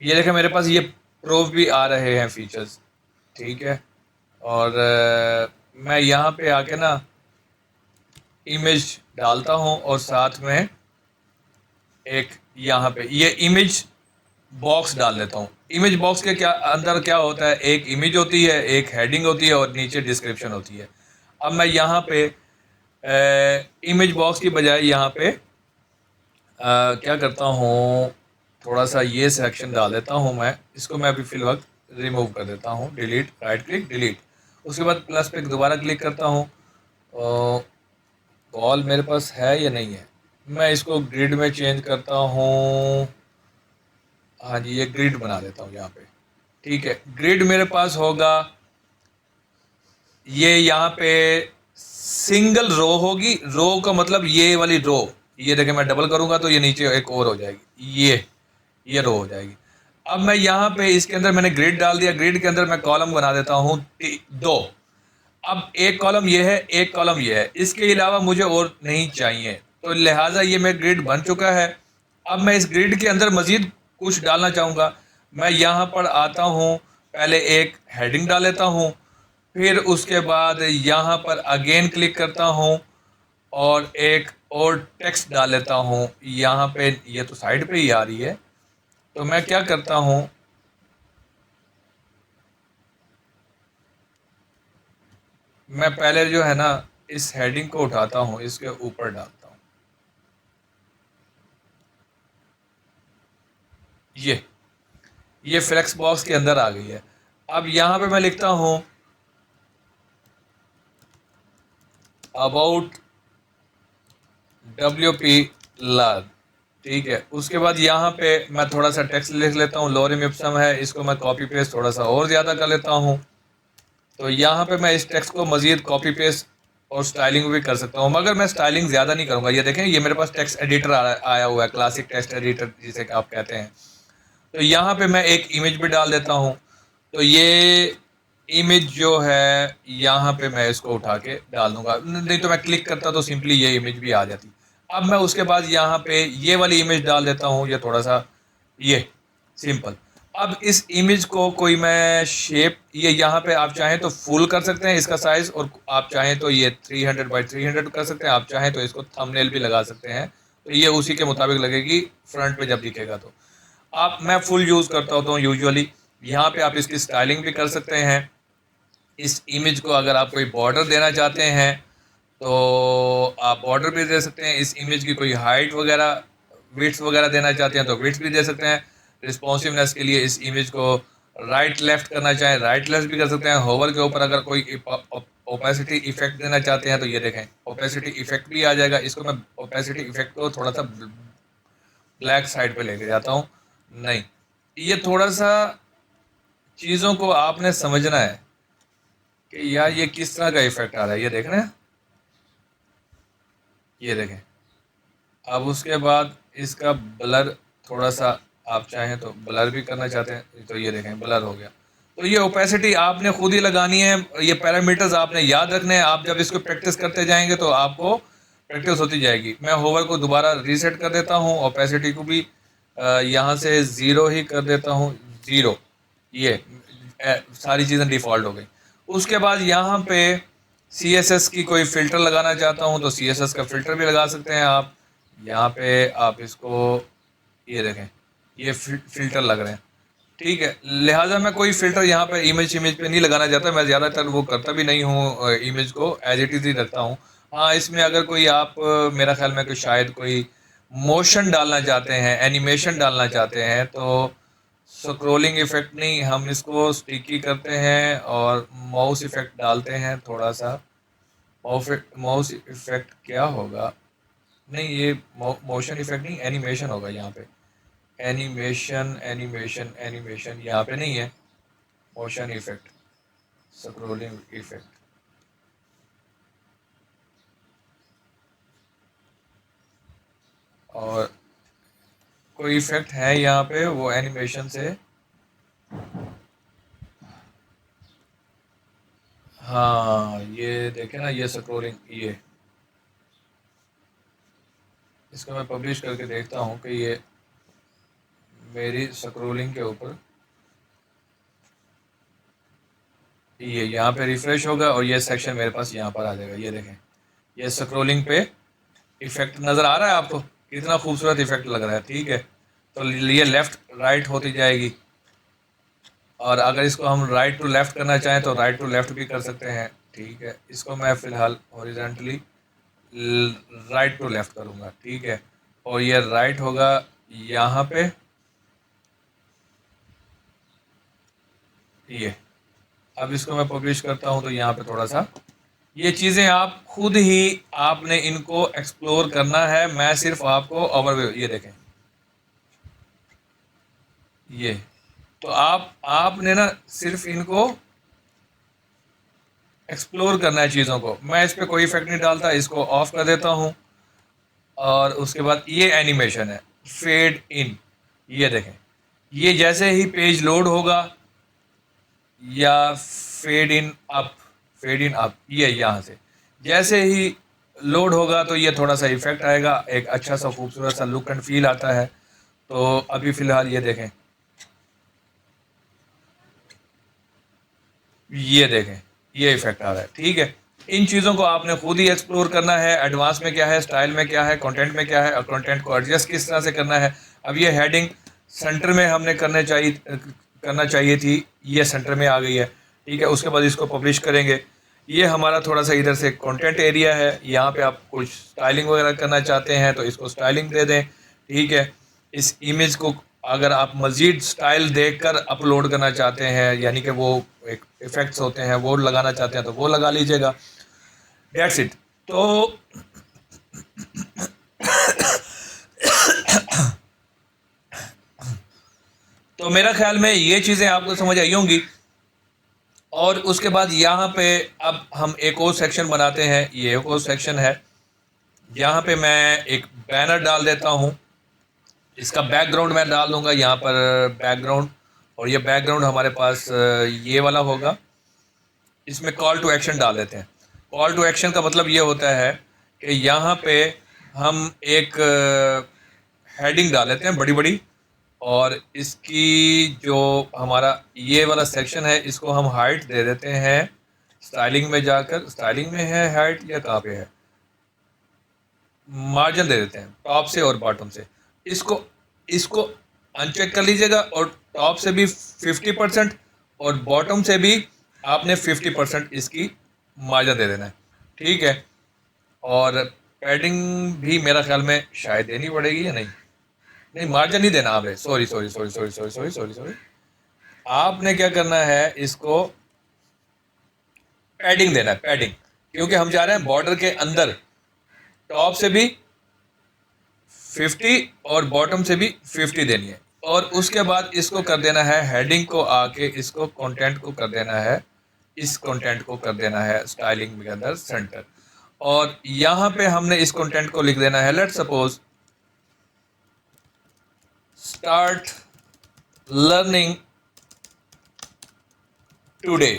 ये देखें मेरे पास ये प्रूफ भी आ रहे हैं फीचर्स, ठीक है। और मैं यहाँ पे आके ना इमेज डालता हूँ और साथ में एक यहाँ पे ये इमेज बॉक्स डाल देता हूँ। इमेज बॉक्स के क्या अंदर क्या होता है, एक इमेज होती है, एक हेडिंग होती है और नीचे डिस्क्रिप्शन होती है। अब मैं यहाँ पे इमेज बॉक्स की बजाय यहाँ पे क्या करता हूँ, थोड़ा सा ये सेक्शन डाल देता हूँ। मैं इसको मैं अभी फिलहाल रिमूव कर देता हूँ, डिलीट, राइट क्लिक डिलीट। उसके बाद प्लस पे दोबारा क्लिक करता हूँ। कॉल मेरे पास है या नहीं है, मैं इसको ग्रिड में चेंज करता हूँ। हाँ जी, ये ग्रिड बना देता हूँ यहाँ पे, ठीक है। ग्रिड मेरे पास होगा, ये यहाँ पे सिंगल रो होगी। रो का मतलब ये वाली रो, ये देखें मैं डबल करूंगा तो ये नीचे एक और हो जाएगी, ये रो हो जाएगी। अब मैं यहाँ पे इसके अंदर मैंने ग्रिड डाल दिया। ग्रिड के अंदर मैं कॉलम बना देता हूँ दो। अब एक कॉलम ये है, एक कॉलम ये है, इसके अलावा मुझे और नहीं चाहिए, तो लिहाजा ये मेरा ग्रिड बन चुका है। अब मैं इस ग्रिड के अंदर मजीद कुछ डालना चाहूँगा। मैं यहाँ पर आता हूँ, पहले एक हेडिंग डाल लेता हूँ, फिर उसके बाद यहाँ पर अगेन क्लिक करता हूँ और एक और टेक्स्ट डाल लेता हूँ यहाँ पे। ये तो साइड पे ही आ रही है, तो मैं क्या करता हूँ, मैं पहले जो है ना इस हेडिंग को उठाता हूँ, इसके ऊपर डालता हूँ। ये फ्लेक्स बॉक्स के अंदर आ गई है। अब यहाँ पे मैं लिखता हूँ अबाउट WP लर्न, ठीक है। उसके बाद यहाँ पे मैं थोड़ा सा टेक्स्ट लिख लेता हूँ, लोरिम इप्सम है, इसको मैं कॉपी पेस्ट थोड़ा सा और ज़्यादा कर लेता हूँ। तो यहाँ पे मैं इस टेक्स्ट को मज़ीद कॉपी पेस्ट और स्टाइलिंग भी कर सकता हूँ, मगर मैं स्टाइलिंग ज़्यादा नहीं करूँगा। ये देखें, ये मेरे पास टेक्स्ट एडिटर आया हुआ है, क्लासिक टेक्स्ट एडिटर जिसे आप कहते हैं। तो यहाँ पे मैं एक इमेज भी डाल देता हूँ। तो ये इमेज जो है यहाँ पे मैं इसको उठा के डाल दूंगा, नहीं तो मैं क्लिक करता तो सिंपली ये इमेज भी आ जाती। अब मैं उसके बाद यहाँ पे ये वाली इमेज डाल देता हूँ, ये थोड़ा सा ये सिंपल। अब इस इमेज को कोई मैं शेप, ये यहाँ पे आप चाहें तो फुल कर सकते हैं इसका साइज, और आप चाहें तो ये 300 बाई 300 कर सकते हैं। आप चाहें तो इसको थंबनेल भी लगा सकते हैं, तो ये उसी के मुताबिक लगेगी फ्रंट पे जब दिखेगा। तो आप, मैं फुल यूज़ करता होता हूँ यूजुअली। यहाँ पे आप इसकी स्टाइलिंग भी कर सकते हैं। इस इमेज को अगर आप कोई बॉर्डर देना चाहते हैं तो आप बॉर्डर भी दे सकते हैं। इस इमेज की कोई हाइट वगैरह, विड्थ वगैरह देना चाहते हैं तो विड्थ भी दे सकते हैं। रिस्पॉन्सिवनेस के लिए इस इमेज को राइट लेफ्ट करना चाहें, राइट लेफ्ट भी कर सकते हैं। होवर के ऊपर अगर कोई ओपेसिटी इफेक्ट देना चाहते हैं तो ये देखें, ओपेसिटी इफेक्ट भी आ जाएगा। इसको मैं ओपेसिटी इफेक्ट को थोड़ा सा ब्लैक साइड पे लेके जाता हूँ। नहीं, ये थोड़ा सा चीज़ों को आपने समझना है कि यार ये किस तरह का इफेक्ट आ रहा है। ये देख रहे हैं, ये देखें। अब उसके बाद इसका ब्लर थोड़ा सा, आप चाहें तो ब्लर भी करना चाहते हैं तो ये देखें ब्लर हो गया। तो ये ओपेसिटी आपने खुद ही लगानी है, ये पैरामीटर्स आपने याद रखने हैं। आप जब इसको प्रैक्टिस करते जाएंगे तो आपको प्रैक्टिस होती जाएगी। मैं होवर को दोबारा रीसेट कर देता हूँ, ओपेसिटी को भी यहाँ से 0 ही कर देता हूँ, 0। ये सारी चीज़ें डिफ़ॉल्ट हो गई। उसके बाद यहाँ पे CSS की कोई फ़िल्टर लगाना चाहता हूँ तो CSS का फ़िल्टर भी लगा सकते हैं आप। यहाँ पे आप इसको, ये देखें, ये फ़िल्टर लग रहे हैं, ठीक है। लिहाजा मैं कोई फ़िल्टर यहाँ पे इमेज पे नहीं लगाना चाहता। मैं ज़्यादातर वो करता भी नहीं हूँ, इमेज को एज इट इज़ ही रखता हूँ। हाँ, इसमें अगर कोई आप मेरा ख्याल में कोई शायद कोई मोशन डालना चाहते हैं, एनिमेशन डालना चाहते हैं, तो स्क्रोलिंग इफेक्ट नहीं, हम इसको स्टिकी करते हैं और माउस इफेक्ट डालते हैं थोड़ा सा। माउस इफेक्ट क्या होगा, नहीं ये मोशन इफेक्ट नहीं, एनिमेशन होगा यहाँ पे। एनिमेशन एनिमेशन एनिमेशन यहाँ पे नहीं है, मोशन इफेक्ट, स्क्रोलिंग इफेक्ट। और कोई इफेक्ट है यहाँ पे वो एनिमेशन से, हाँ ये देखें ना, ये स्क्रोलिंग, ये इसको मैं पब्लिश करके देखता हूँ कि ये मेरी स्क्रोलिंग के ऊपर, ये यहाँ पे रिफ्रेश होगा और ये सेक्शन मेरे पास यहाँ पर आ जाएगा। ये देखें, ये स्क्रोलिंग पे इफेक्ट नज़र आ रहा है आपको, कितना खूबसूरत इफेक्ट लग रहा है। ठीक है, तो ये लेफ़्ट राइट होती जाएगी, और अगर इसको हम राइट टू लेफ़्ट करना चाहें तो राइट टू लेफ़्ट भी कर सकते हैं। ठीक है, इसको मैं फ़िलहाल हॉरिजॉन्टली राइट टू लेफ़्ट करूँगा। ठीक है, और ये राइट होगा यहाँ पे, ये अब इसको मैं पब्लिश करता हूँ तो यहाँ पे थोड़ा सा ये चीज़ें आप खुद ही आपने इनको एक्सप्लोर करना है, मैं सिर्फ आपको ओवरव्यू, ये देखें, ये तो आपने ना सिर्फ इनको एक्सप्लोर करना है चीज़ों को। मैं इस पर कोई इफेक्ट नहीं डालता, इसको ऑफ कर देता हूँ। और उसके बाद ये एनिमेशन है फेड इन, ये देखें, ये जैसे ही पेज लोड होगा या fade in up, fade in up, ये यहाँ से जैसे ही लोड होगा तो ये थोड़ा सा इफेक्ट आएगा, एक अच्छा सा खूबसूरत सा लुक एंड फील आता है। तो अभी फ़िलहाल ये देखें, ये देखें, ये इफेक्ट आ रहा है। ठीक है, इन चीज़ों को आपने खुद ही एक्सप्लोर करना है, एडवांस में क्या है, स्टाइल में क्या है, कंटेंट में क्या है, और कंटेंट को एडजस्ट किस तरह से करना है। अब ये हेडिंग सेंटर में हमने करना चाहिए थी, ये सेंटर में आ गई है। ठीक है, उसके बाद इसको पब्लिश करेंगे। ये हमारा थोड़ा सा इधर से कंटेंट एरिया है, यहाँ पे आप कुछ स्टाइलिंग वगैरह करना चाहते हैं तो इसको स्टाइलिंग दे दें। ठीक है, इस इमेज को अगर आप मज़ीद स्टाइल देखकर अपलोड करना चाहते हैं, यानी कि वो एक इफ़ेक्ट्स होते हैं वो लगाना चाहते हैं तो वो लगा लीजिएगा। That's it. तो मेरा ख्याल में ये चीज़ें आपको समझ आई होंगी। और उसके बाद यहाँ पे अब हम एक और सेक्शन बनाते हैं, ये एक और सेक्शन है, यहाँ पे मैं एक बैनर डाल देता हूँ। इसका बैकग्राउंड मैं डाल दूंगा यहाँ पर बैकग्राउंड, और ये बैकग्राउंड हमारे पास ये वाला होगा। इसमें कॉल टू एक्शन डाल देते हैं। कॉल टू एक्शन का मतलब ये होता है कि यहाँ पे हम एक हेडिंग डाल देते हैं बड़ी बड़ी, और इसकी जो हमारा ये वाला सेक्शन है इसको हम हाइट दे देते हैं। स्टाइलिंग में जाकर, स्टाइलिंग में है हाइट या कहाँ पे है, मार्जिन दे देते हैं टॉप से और बॉटम से। इसको इसको अनचेक कर लीजिएगा, और टॉप से भी 50% और बॉटम से भी आपने 50% इसकी मार्जिन दे देना है। ठीक है, और पैडिंग भी मेरा ख्याल में शायद देनी पड़ेगी या नहीं, नहीं मार्जिन नहीं देना आपने, sorry sorry sorry sorry sorry sorry sorry sorry आपने क्या करना है, इसको पैडिंग देना है, पैडिंग, क्योंकि हम जा रहे हैं बॉर्डर के अंदर। टॉप से भी 50 और बॉटम से भी 50 देनी है। और उसके बाद इसको कर देना है, हेडिंग को आके इसको कंटेंट को कर देना है, इस कंटेंट को कर देना है स्टाइलिंग के अंदर सेंटर, और यहाँ पे हमने इस कंटेंट को लिख देना है, let suppose start learning today.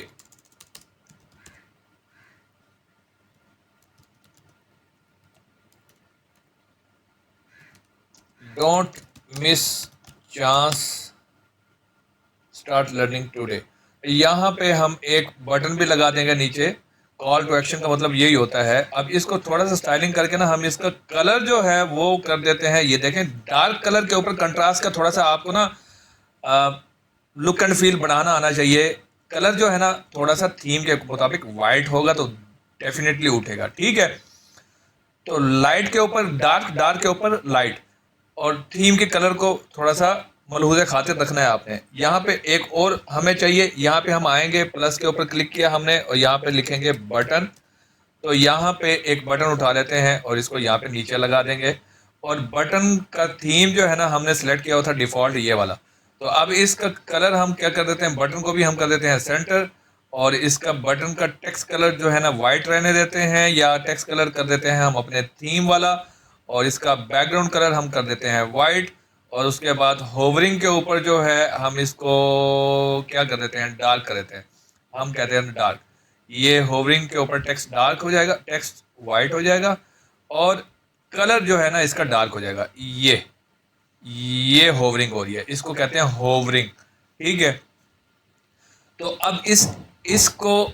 Don't miss chance, start learning today. यहाँ पे हम एक बटन भी लगा देंगे नीचे। कॉल टू एक्शन का मतलब यही होता है। अब इसको थोड़ा सा स्टाइलिंग करके ना हम इसका कलर जो है वो कर देते हैं, ये देखें डार्क कलर के ऊपर कंट्रास्ट का थोड़ा सा आपको ना लुक एंड फील बढ़ाना आना चाहिए। कलर जो है ना थोड़ा सा थीम के मुताबिक वाइट होगा तो डेफिनेटली उठेगा। ठीक है, तो लाइट के ऊपर डार्क, डार्क के ऊपर लाइट, और थीम के कलर को थोड़ा सा मलहूज़े खातिर रखना है आपने। यहाँ पे एक और हमें चाहिए, यहाँ पे हम आएंगे, प्लस के ऊपर क्लिक किया हमने और यहाँ पे लिखेंगे बटन। तो यहाँ पे एक बटन उठा लेते हैं और इसको यहाँ पे नीचे लगा देंगे, और बटन का थीम जो है ना हमने सेलेक्ट किया हुआ था डिफ़ॉल्ट ये वाला। तो अब इसका कलर हम क्या कर देते हैं, बटन को भी हम कर देते हैं सेंटर, और इसका बटन का टेक्स्ट कलर जो है ना वाइट रहने देते हैं, या टेक्स्ट कलर कर देते हैं हम अपने थीम वाला, और इसका बैकग्राउंड कलर हम कर देते हैं वाइट। और उसके बाद होवरिंग के ऊपर जो है हम इसको क्या कर देते हैं, डार्क कर देते हैं, हम कहते हैं डार्क। ये होवरिंग के ऊपर टेक्स्ट डार्क हो जाएगा, टेक्स्ट वाइट हो जाएगा और कलर जो है ना इसका डार्क हो जाएगा। ये होवरिंग हो रही है, इसको कहते हैं होवरिंग, ठीक है। तो अब इसको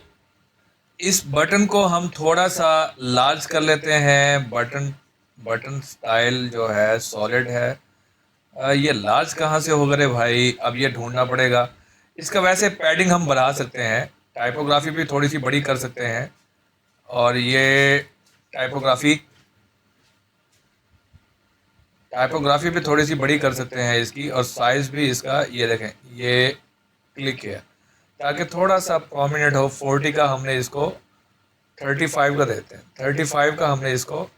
इस बटन को हम थोड़ा सा लार्ज कर लेते हैं। बटन स्टाइल जो है सॉलिड है। ये लार्ज कहाँ से होगा रे भाई, अब ये ढूंढना पड़ेगा। इसका वैसे पैडिंग हम बढ़ा सकते हैं, टाइपोग्राफी भी थोड़ी सी बड़ी कर सकते हैं, और ये टाइपोग्राफी भी थोड़ी सी बड़ी कर सकते हैं इसकी, और साइज भी इसका ये देखें, ये क्लिक किया ताकि थोड़ा सा प्रोमिनेंट हो। 40 का हमने इसको 35 का देते हैं, 35 का हमने इसको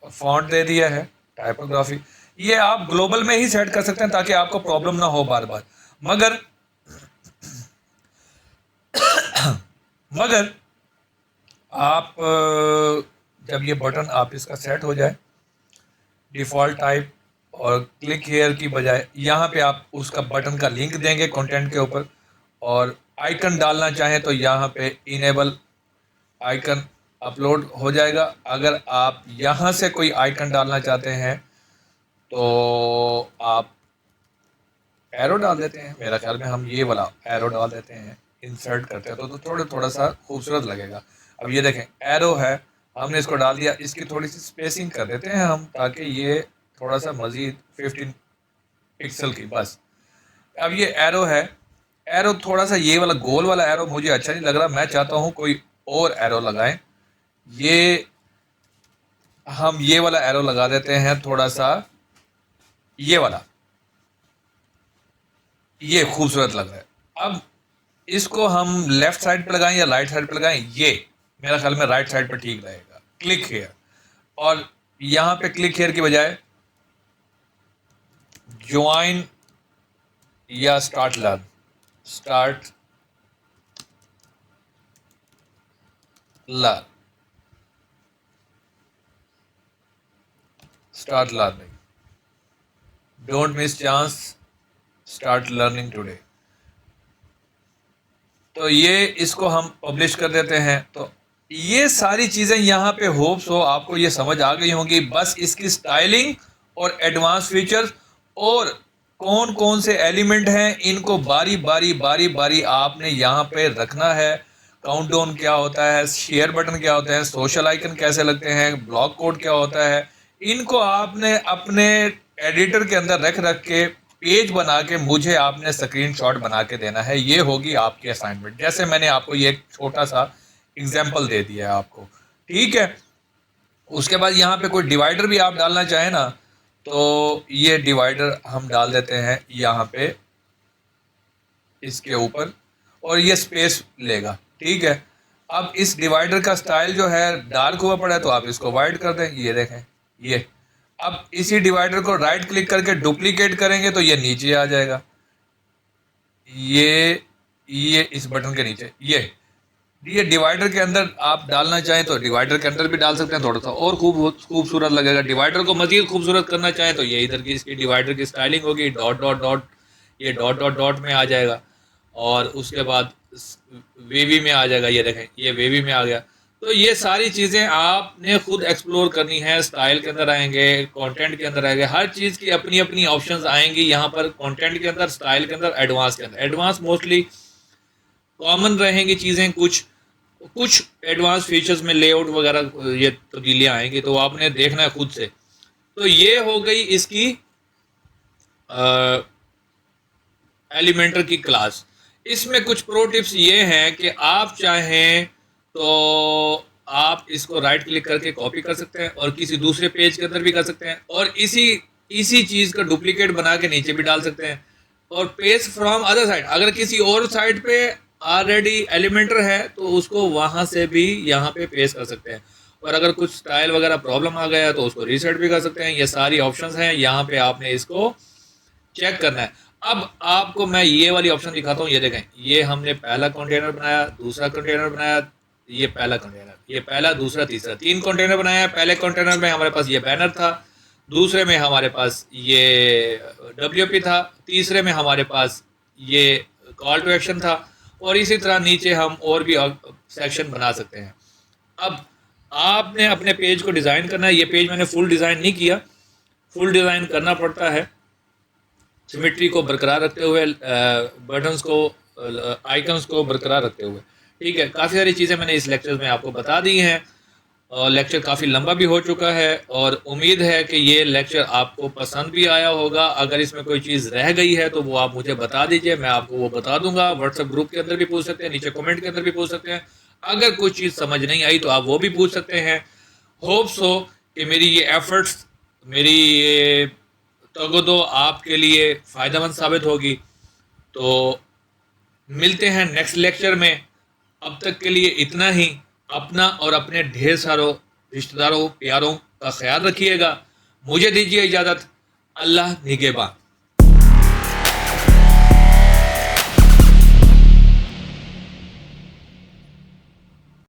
फॉन्ट दे दिया है। टाइपोग्राफी ये आप ग्लोबल में ही सेट कर सकते हैं ताकि आपको प्रॉब्लम ना हो बार बार। मगर आप जब ये बटन आप इसका सेट हो जाए, डिफ़ॉल्ट टाइप और क्लिक हेयर की बजाय यहाँ पे आप उसका बटन का लिंक देंगे कंटेंट के ऊपर, और आइकन डालना चाहें तो यहाँ पे इनेबल आइकन अपलोड हो जाएगा। अगर आप यहाँ से कोई आइकन डालना चाहते हैं तो आप एरो डाल देते हैं। मेरा ख्याल में हम ये वाला एरो डाल देते हैं, इंसर्ट करते हैं तो थोड़ा सा खूबसूरत लगेगा। अब ये देखें एरो है, हमने इसको डाल दिया, इसकी थोड़ी सी स्पेसिंग कर देते हैं हम ताकि ये थोड़ा सा मज़ीद 15 पिक्सल की बस। अब ये एरो है, एरो थोड़ा सा ये वाला गोल वाला एरो मुझे अच्छा नहीं लग रहा, मैं चाहता हूँ कोई और एरो लगाएं। हम ये वाला एरो लगा देते हैं, थोड़ा सा ये वाला, ये खूबसूरत लग रहा है। अब इसको हम लेफ्ट साइड पे लगाएं या राइट साइड पे लगाएं, ये मेरा ख्याल में राइट साइड पे ठीक रहेगा। क्लिक हेयर, और यहाँ पे क्लिक हेयर की बजाय ज्वाइन या start learn, start learning, don't miss chance, start learning today. तो ये इसको हम पब्लिश कर देते हैं। तो ये सारी चीज़ें यहाँ पे होप्स हो आपको ये समझ आ गई होंगी। बस इसकी स्टाइलिंग और एडवांस फीचर्स और कौन कौन से एलिमेंट हैं इनको बारी बारी आपने यहाँ पे रखना है। काउंटडाउन क्या होता है, शेयर बटन क्या होते हैं, सोशल आइकन कैसे लगते हैं, ब्लॉक कोड क्या होता है, इनको आपने अपने एडिटर के अंदर रख के पेज बना के मुझे आपने स्क्रीनशॉट बना के देना है। ये होगी आपकी असाइनमेंट। जैसे मैंने आपको ये एक छोटा सा एग्जाम्पल दे दिया है आपको, ठीक है। उसके बाद यहाँ पे कोई डिवाइडर भी आप डालना चाहें ना, तो ये डिवाइडर हम डाल देते हैं यहाँ पे इसके ऊपर, और ये स्पेस लेगा, ठीक है। अब इस डिवाइडर का स्टाइल जो है डार्क हुआ पड़ा है तो आप इसको वाइट कर दें, ये देखें ये। अब इसी डिवाइडर को राइट क्लिक करके डुप्लीकेट करेंगे तो ये नीचे आ जाएगा, ये इस बटन के नीचे। ये डिवाइडर के अंदर आप डालना चाहें तो डिवाइडर के अंदर भी डाल सकते हैं, थोड़ा सा और खूबसूरत लगेगा। डिवाइडर को मज़ीद खूबसूरत करना चाहें तो ये इधर की इसकी डिवाइडर की स्टाइलिंग होगी, डॉट डॉट डॉट, ये डॉट डॉट डॉट में आ जाएगा, और उसके बाद वेवी में आ जाएगा। ये देखें ये वेवी में आ गया। तो ये सारी चीज़ें आपने खुद एक्सप्लोर करनी है। स्टाइल के अंदर आएंगे, कंटेंट के अंदर आएंगे, हर चीज़ की अपनी अपनी ऑप्शंस आएंगी यहाँ पर। कंटेंट के अंदर, स्टाइल के अंदर, एडवांस के अंदर। एडवांस मोस्टली कॉमन रहेंगी चीज़ें, कुछ एडवांस फीचर्स में लेआउट वगैरह ये तब्दीलियाँ आएंगी, तो आपने देखना है खुद से। तो ये हो गई इसकी एलिमेंटर की क्लास। इसमें कुछ प्रो टिप्स ये हैं कि आप चाहें तो आप इसको राइट क्लिक करके कॉपी कर सकते हैं और किसी दूसरे पेज के अंदर भी कर सकते हैं, और इसी चीज़ का डुप्लीकेट बना के नीचे भी डाल सकते हैं। और पेस्ट फ्रॉम अदर साइड, अगर किसी और साइड पे ऑलरेडी एलिमेंटर है तो उसको वहाँ से भी यहाँ पे पेस्ट कर सकते हैं। और अगर कुछ स्टाइल वगैरह प्रॉब्लम आ गया है तो उसको रीसेट भी कर सकते हैं। ये सारी ऑप्शंस हैं, यहाँ पे आपने इसको चेक करना है। अब आपको मैं ये वाली ऑप्शन दिखाता हूँ। ये देखें, ये हमने पहला कंटेनर बनाया, दूसरा कंटेनर बनाया, ये पहला कंटेनर, ये पहला, दूसरा, तीसरा, 3 कंटेनर बनाया। पहले कंटेनर में हमारे पास ये बैनर था, दूसरे में हमारे पास ये WP था, तीसरे में हमारे पास ये कॉल टू एक्शन था, और इसी तरह नीचे हम और भी सेक्शन बना सकते हैं। अब आपने अपने पेज को डिज़ाइन करना है। ये पेज मैंने फुल डिज़ाइन नहीं किया, फुल डिज़ाइन करना पड़ता है सिमेट्री को बरकरार रखते हुए, बटन्स को, आइकन्स को बरकरार रखते हुए। ठीक है, काफ़ी सारी चीज़ें मैंने इस लेक्चर में आपको बता दी हैं और लेक्चर काफ़ी लंबा भी हो चुका है और उम्मीद है कि ये लेक्चर आपको पसंद भी आया होगा। अगर इसमें कोई चीज़ रह गई है तो वो आप मुझे बता दीजिए, मैं आपको वो बता दूंगा। व्हाट्सएप ग्रुप के अंदर भी पूछ सकते हैं, नीचे कमेंट के अंदर भी पूछ सकते हैं। अगर कोई चीज़ समझ नहीं आई तो आप वो भी पूछ सकते हैं। होप सो कि मेरी ये एफर्ट्स, मेरी ये तगदो आपके लिए फ़ायदेमंद साबित होगी। तो मिलते हैं नेक्स्ट लेक्चर में। अब तक के लिए इतना ही। अपना और अपने ढेर सारों रिश्तेदारों प्यारों का ख्याल रखिएगा। मुझे दीजिए इजाज़त। अल्लाह निगहबान।